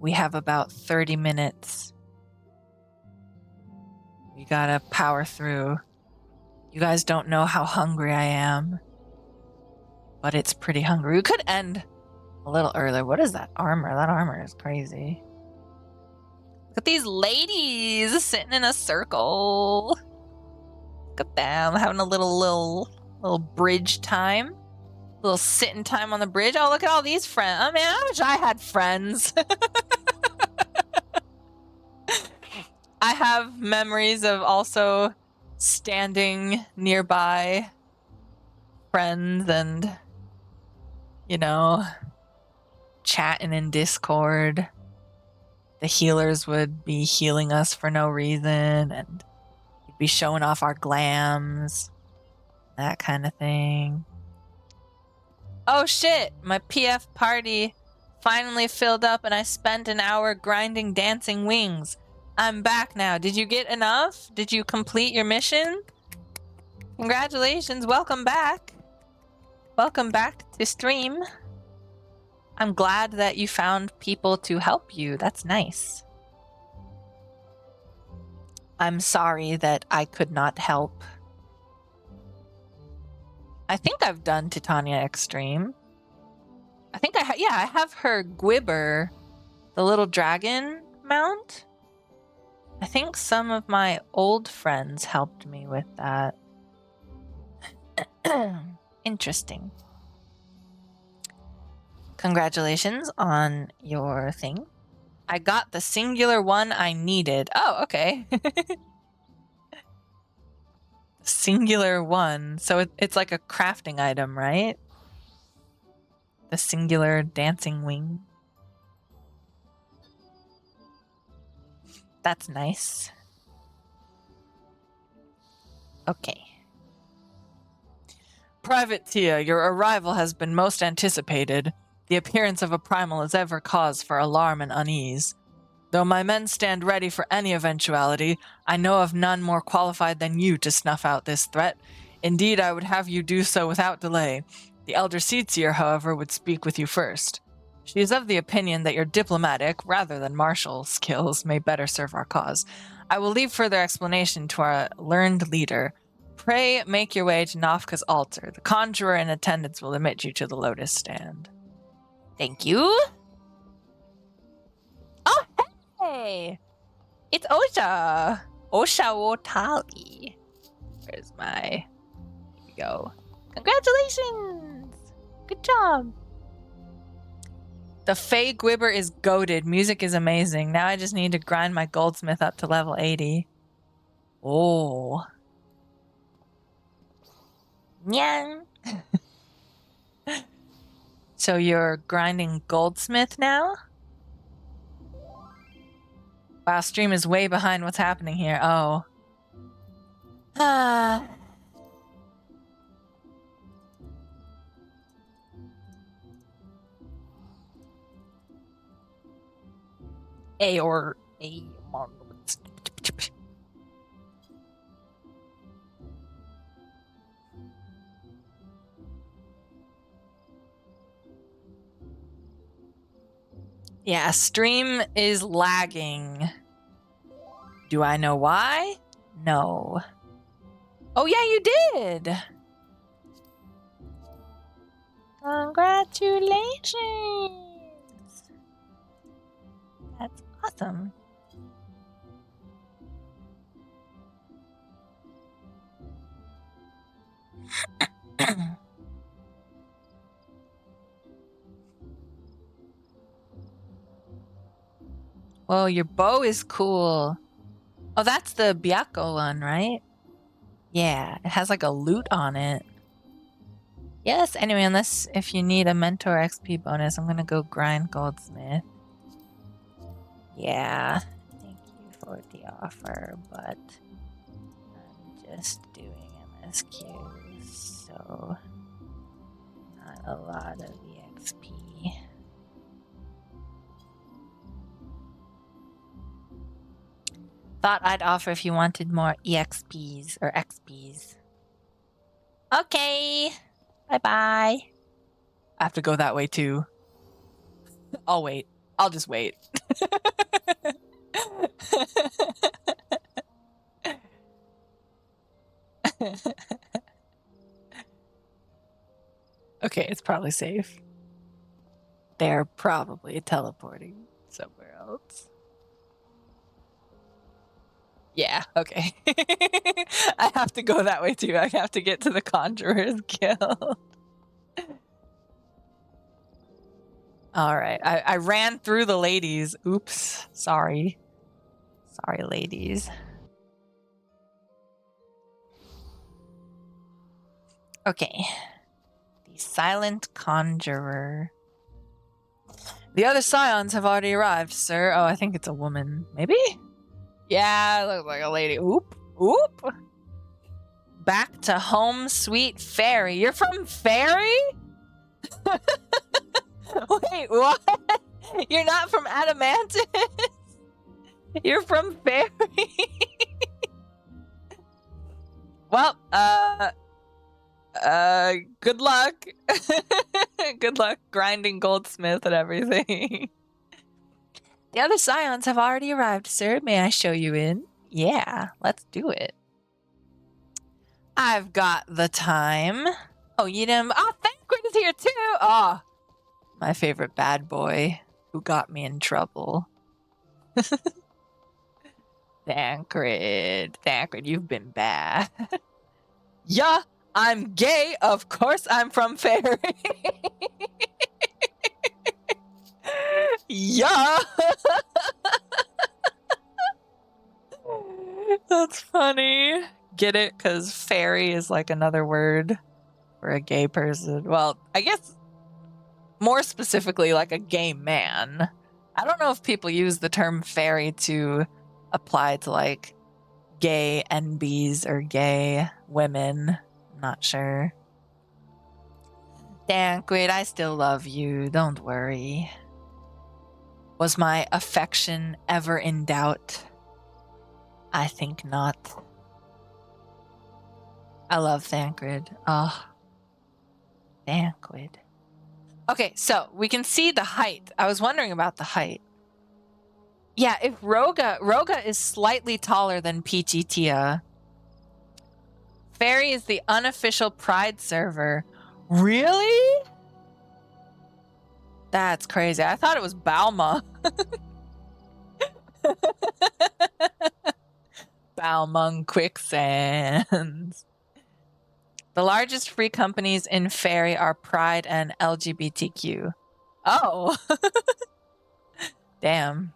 We have about 30 minutes. We gotta power through. You guys don't know how hungry I am, but it's pretty hungry. We could end a little earlier. What is that armor? That armor is crazy. Look at these ladies sitting in a circle. Look at them having a little bridge time. A little sitting time on the bridge. Oh, look at all these friends. Oh, man, I wish I had friends. I have memories of also standing nearby friends and, you know, chatting in Discord. The healers would be healing us for no reason, and we'd be showing off our glams, that kind of thing. Oh shit, my PF party finally filled up and I spent an hour grinding dancing wings. I'm back now. Did you get enough? Did you complete your mission? Congratulations, welcome back. Welcome back to stream. I'm glad that you found people to help you. That's nice. I'm sorry that I could not help. I think I've done Titania Extreme. I think I have her Gwibber, the little dragon mount. I think some of my old friends helped me with that. Interesting. Congratulations on your thing. I got the singular one I needed. Oh, okay. Singular one. So it's like a crafting item, right? The singular dancing wing. That's nice. Okay. Private Tia, your arrival has been most anticipated. The appearance of a primal is ever cause for alarm and unease. Though my men stand ready for any eventuality, I know of none more qualified than you to snuff out this threat. Indeed, I would have you do so without delay. The Elder Seatseer, however, would speak with you first. She is of the opinion that your diplomatic, rather than martial, skills may better serve our cause. I will leave further explanation to our learned leader. Pray make your way to Nafka's altar. The conjurer in attendance will admit you to the lotus stand. Thank you. Oh, hey! It's Osha! Osha Wotali. Where's my... Here we go. Congratulations! Good job! The Fey Gwibber is goated. Music is amazing. Now I just need to grind my goldsmith up to level 80. Oh. Nyang. So you're grinding goldsmith now? Wow, stream is way behind what's happening here. Oh. Yeah, stream is lagging. Do I know why? No. Oh yeah, you did! Congratulations! That's awesome. Whoa, your bow is cool. Oh, that's the Byakko one, right? Yeah, it has like a loot on it. Yes, anyway, unless if you need a mentor XP bonus, I'm gonna go grind Goldsmith. Yeah, thank you for the offer, but I'm just doing MSQs, so not a lot of EXP. Thought I'd offer if you wanted more EXPs or XPs. Okay, bye-bye. I have to go that way too. I'll wait. I'll just wait. Okay, it's probably safe. They're probably teleporting somewhere else. Yeah, okay. I have to go that way too. I have to get to the Conjurer's Guild. Alright, I ran through the ladies. Oops, sorry. Sorry, ladies. Okay. The Silent Conjurer. The other scions have already arrived, sir. Oh, I think it's a woman. Maybe? Yeah, looks like a lady. Oop. Oop. Back to home, sweet fairy. You're from Fairy? Wait, what? You're not from Adamantis? You're from Fairy? Well, good luck. Good luck grinding Goldsmith and everything. The other scions have already arrived, sir. May I show you in? Yeah, let's do it. I've got the time. Oh, you didn't... Oh, Thancred is here too! Oh, my favorite bad boy who got me in trouble. Thancred. Thancred, you've been bad. Yeah, I'm gay. Of course I'm from Fairy. Yeah. That's funny. Get it? Because fairy is like another word for a gay person. Well, I guess more specifically like a gay man. I don't know if people use the term fairy to apply to like gay NBs or gay women. I'm not sure. Thancred, I still love you. Don't worry. Was my affection ever in doubt? I think not. I love Thancred. Oh, Thancred. Okay, so we can see the height. I was wondering about the height. Yeah, if Roga is slightly taller than Peachy Tia. Fairy is the unofficial Pride server. Really? That's crazy. I thought it was Balma. Balmung Quicksands. The largest free companies in Fairy are Pride and LGBTQ. Oh. Damn.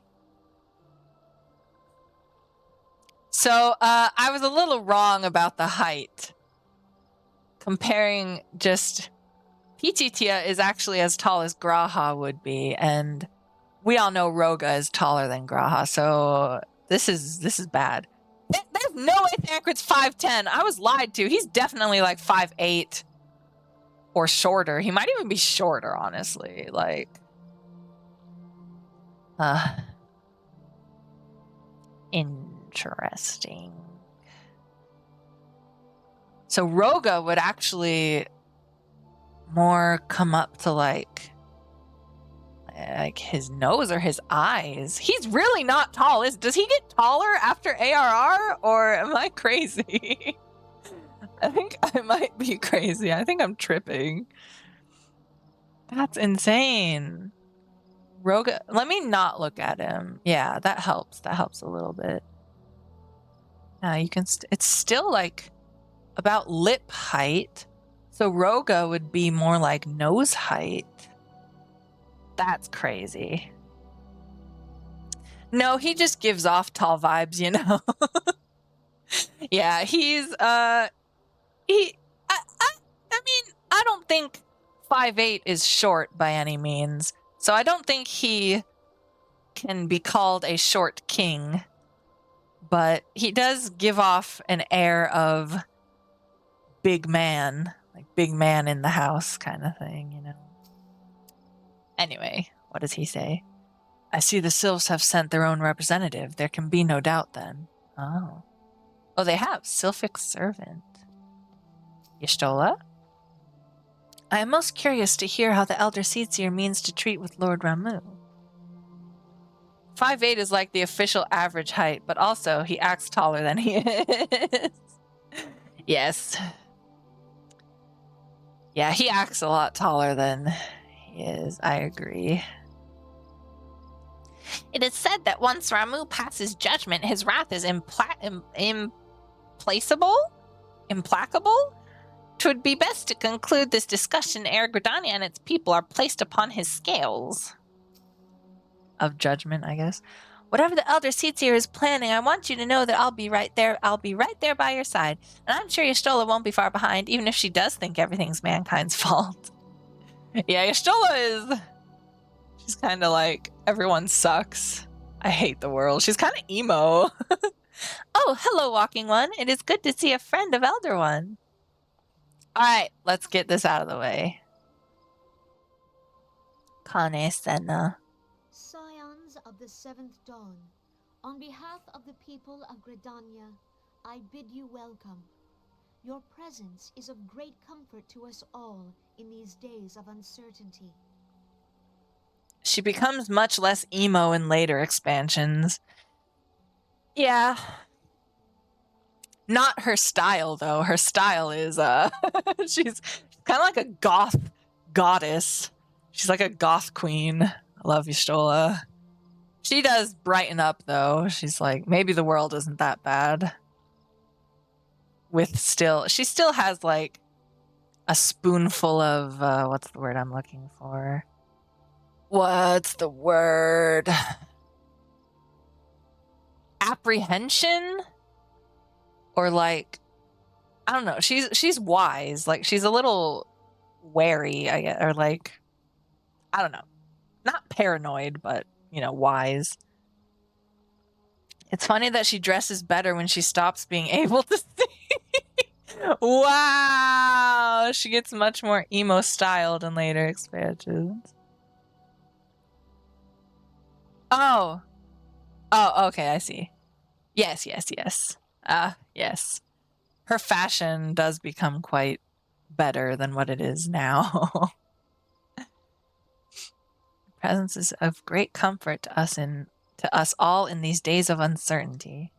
So, I was a little wrong about the height. Comparing just... Peachy Tia is actually as tall as Graha would be, and we all know Roga is taller than Graha, so this is bad. There's no way Thancred's 5'10". I was lied to. He's definitely like 5'8" or shorter. He might even be shorter, honestly. Like, Interesting. So Roga would actually more come up to like his nose or his eyes. He's really not tall. Does he get taller after ARR, or am I crazy? I think I might be crazy. I think I'm tripping. That's insane. Roga, let me not look at him. Yeah, that helps. That helps a little bit. You can. It's still like about lip height. So Roga would be more like nose height. That's crazy. No, he just gives off tall vibes, you know. Yeah, he's I mean, I don't think 5'8" is short by any means. So I don't think he can be called a short king. But he does give off an air of big man, like big man in the house kind of thing, you know. Anyway, what does he say? I see the Sylphs have sent their own representative. There can be no doubt then. Oh, they have. Sylphic servant. Y'shtola? I am most curious to hear how the Elder Seetsier means to treat with Lord Ramu. 5'8" is like the official average height, but also he acts taller than he is. Yes. Yeah, he acts a lot taller than he is. I agree. It is said that once Ramu passes judgment, his wrath is implacable? 'Twould be best to conclude this discussion ere Gridania and its people are placed upon his scales. Of judgment, I guess. Whatever the Elder Seetsier is planning, I want you to know that I'll be right there. I'll be right there by your side. And I'm sure Y'shtola won't be far behind, even if she does think everything's mankind's fault. Yeah, Y'shtola is... She's kind of like, everyone sucks. I hate the world. She's kind of emo. Oh, hello, Walking One. It is good to see a friend of Elder One. All right, let's get this out of the way. Kane Senna. Scions of the Seventh Dawn, on behalf of the people of Gridania, I bid you welcome. Your presence is of great comfort to us all in these days of uncertainty. She becomes much less emo in later expansions. Yeah. Not her style, though. Her style is, she's kind of like a goth goddess. She's like a goth queen. I love Y'shtola. She does brighten up, though. She's like, maybe the world isn't that bad. She still has, like, a spoonful of, what's the word I'm looking for? What's the word? Apprehension? Or like, I don't know. She's wise. Like, she's a little wary, I guess, or like, I don't know. Not paranoid, but, you know, wise. It's funny that she dresses better when she stops being able to see. Wow! She gets much more emo styled in later expansions. Oh, okay, I see. Yes. Yes. Her fashion does become quite better than what it is now. Presence is of great comfort to us all in these days of uncertainty.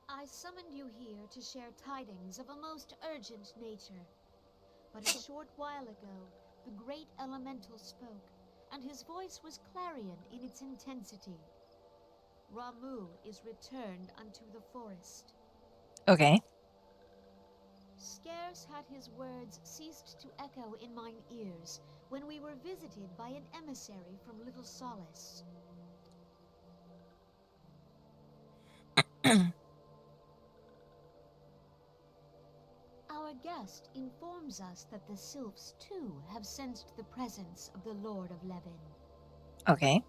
I summoned you here to share tidings of a most urgent nature. But a short while ago, the great elemental spoke, and his voice was clarion in its intensity. Ramu is returned unto the forest. Okay. Scarce had his words ceased to echo in mine ears when we were visited by an emissary from Little Solace. Our guest informs us that the Sylphs too have sensed the presence of the Lord of Levin. Okay.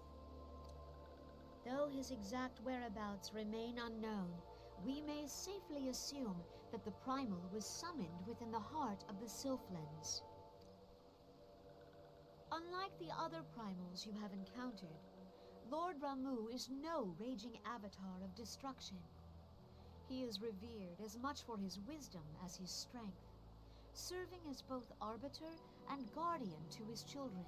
Though his exact whereabouts remain unknown, we may safely assume that the Primal was summoned within the heart of the Sylphlands. Unlike the other Primals you have encountered, Lord Ramu is no raging avatar of destruction. He is revered as much for his wisdom as his strength, serving as both arbiter and guardian to his children.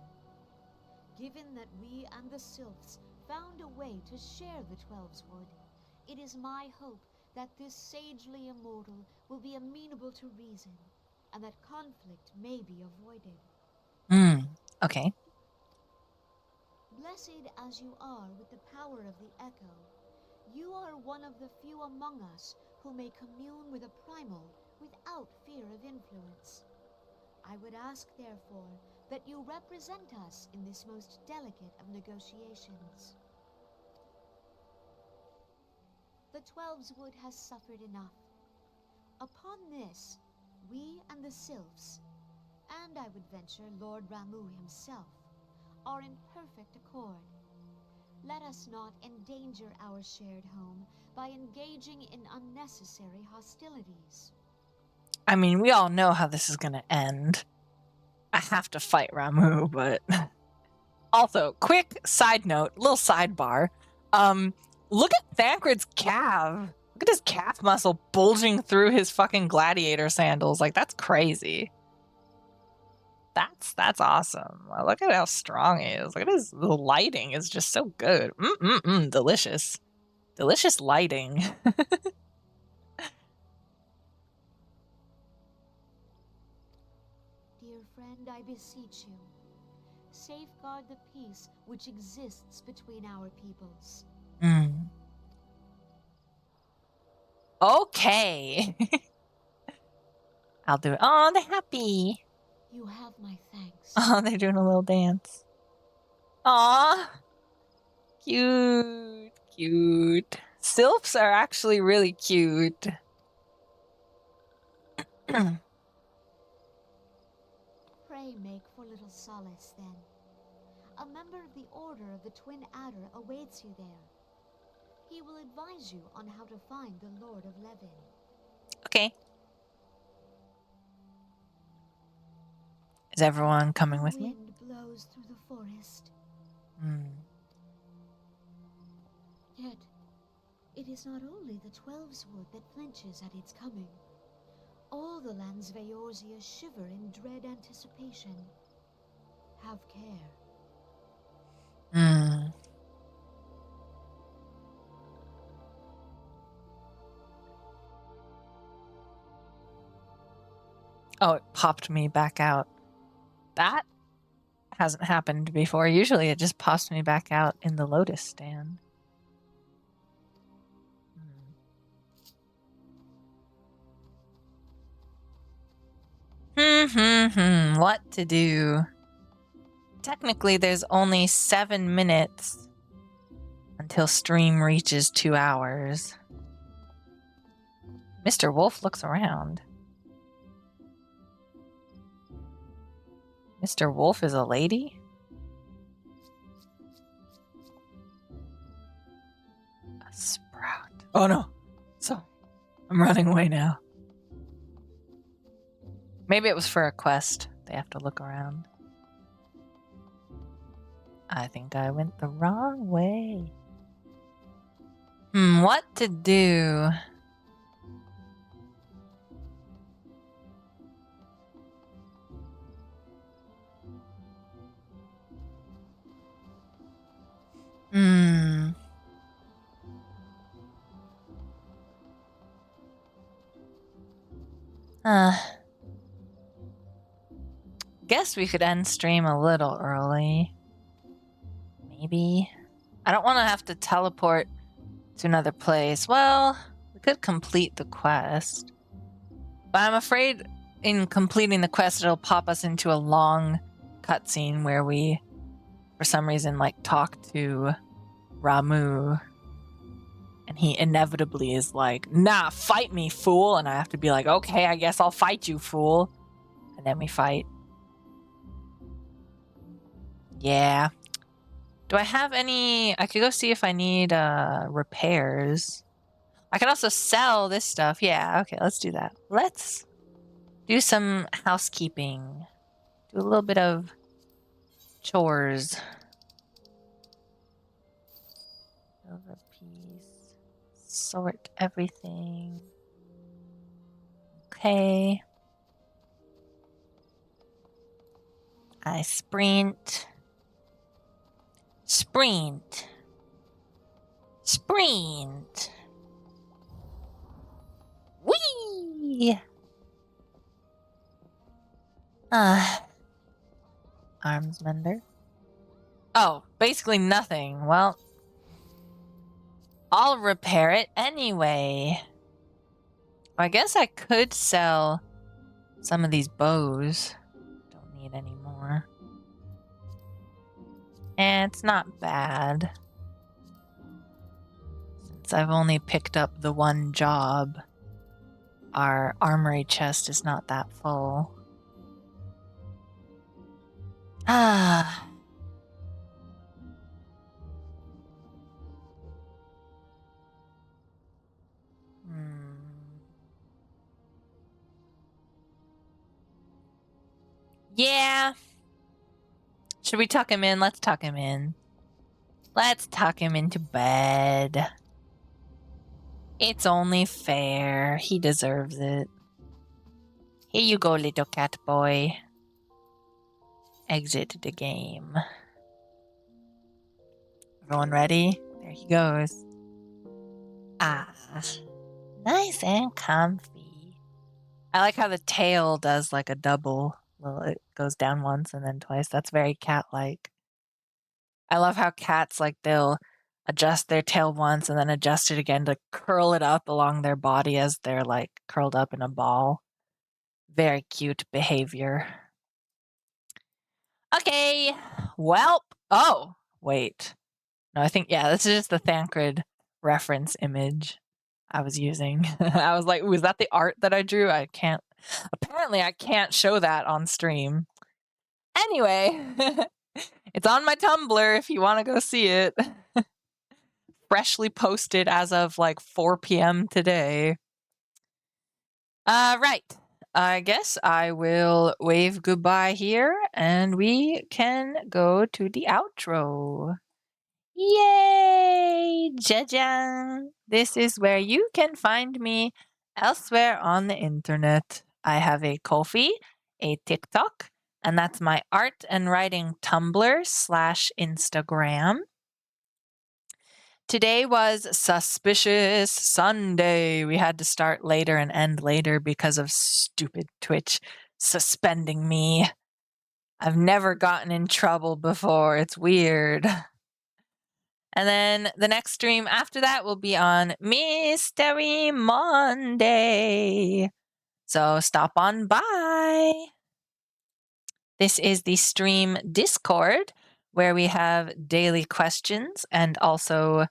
Given that we and the Sylphs found a way to share the Twelves Wood, it is my hope that this sagely immortal will be amenable to reason, and that conflict may be avoided. Okay. Blessed as you are with the power of the Echo, you are one of the few among us who may commune with a primal without fear of influence. I would ask, therefore, that you represent us in this most delicate of negotiations. The Twelves Wood has suffered enough. Upon this, we and the Sylphs, and I would venture Lord Ramu himself, are in perfect accord. Let us not endanger our shared home by engaging in unnecessary hostilities. I mean, we all know how this is going to end. I have to fight Ramu, but... Also, quick side note, little sidebar. Look at Thancred's calf. Look at his calf muscle bulging through his fucking gladiator sandals. Like, that's crazy. That's awesome. Look at how strong he is. Look at the lighting is just so good. Delicious. Delicious lighting. Dear friend, I beseech you, safeguard the peace which exists between our peoples. Okay. I'll do it. Oh, they're happy. You have my thanks. Oh, they're doing a little dance. Aw. Cute. Cute. Sylphs are actually really cute. Pray make for little solace, then. A member of the Order of the Twin Adder awaits you there. He will advise you on how to find the Lord of Levin. Okay. Is everyone coming with me? The wind blows through the forest. Yet, it is not only the Twelves Wood that flinches at its coming. All the lands Veorzia shiver in dread anticipation. Have care. Oh, it popped me back out. That hasn't happened before. Usually it just pops me back out in the Lotus stand. What to do? Technically, there's only 7 minutes until stream reaches 2 hours. Mr. Wolf looks around. Mr. Wolf is a lady? A sprout. Oh no. So, I'm running away now. Maybe it was for a quest. They have to look around. I think I went the wrong way. What to do? Guess we could end stream a little early. Maybe. I don't want to have to teleport to another place. Well, we could complete the quest. But I'm afraid in completing the quest, it'll pop us into a long cutscene where we, for some reason, like talk to Ramu. And he inevitably is like, nah, fight me, fool. And I have to be like, okay, I guess I'll fight you, fool. And then we fight. Yeah. Do I have any... I could go see if I need repairs. I can also sell this stuff. Yeah, okay, let's do that. Let's do some housekeeping. Do a little bit of chores. sort everything. Okay. I sprint. Sprint. Sprint. Whee! Arms mender. Oh, basically nothing. Well, I'll repair it anyway. I guess I could sell some of these bows. Don't need any more. And it's not bad. Since I've only picked up the one job, our armory chest is not that full. Ah. Yeah. Should we tuck him in? Let's tuck him in. Let's tuck him into bed. It's only fair. He deserves it. Here you go, little cat boy. Exit the game. Everyone ready? There he goes. Ah. Nice and comfy. I like how the tail does like a double. Well, it goes down once and then twice. That's very cat-like. I love how cats, like, they'll adjust their tail once and then adjust it again to curl it up along their body as they're, like, curled up in a ball. Very cute behavior. Okay. Welp. Oh, wait. No, I think, yeah, this is just the Thancred reference image I was using. I was like, ooh, is that the art that I drew? Apparently I can't show that on stream. Anyway, it's on my Tumblr if you want to go see it. Freshly posted as of like 4 p.m. today. Right. I guess I will wave goodbye here and we can go to the outro. Yay! Jajang! This is where you can find me elsewhere on the internet. I have a Ko-fi, a TikTok, and that's my art and writing Tumblr / Instagram. Today was Suspicious Sunday. We had to start later and end later because of stupid Twitch suspending me. I've never gotten in trouble before. It's weird. And then the next stream after that will be on Mystery Monday. So stop on by. This is the stream Discord, where we have daily questions and also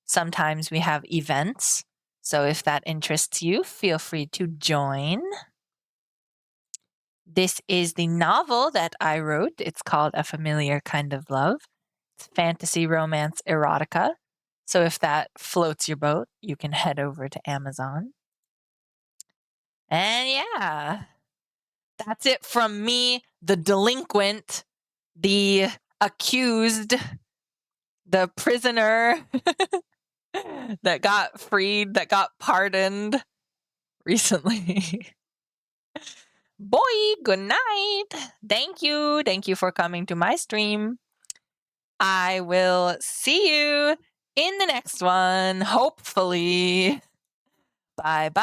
sometimes we have events. So if that interests you, feel free to join. This is the novel that I wrote. It's called A Familiar Kind of Love. It's fantasy, romance, erotica. So if that floats your boat, you can head over to Amazon. And yeah, that's it from me, the delinquent, the accused, the prisoner that got freed, that got pardoned recently. Boy, good night. Thank you. Thank you for coming to my stream. I will see you in the next one, hopefully. Bye-bye.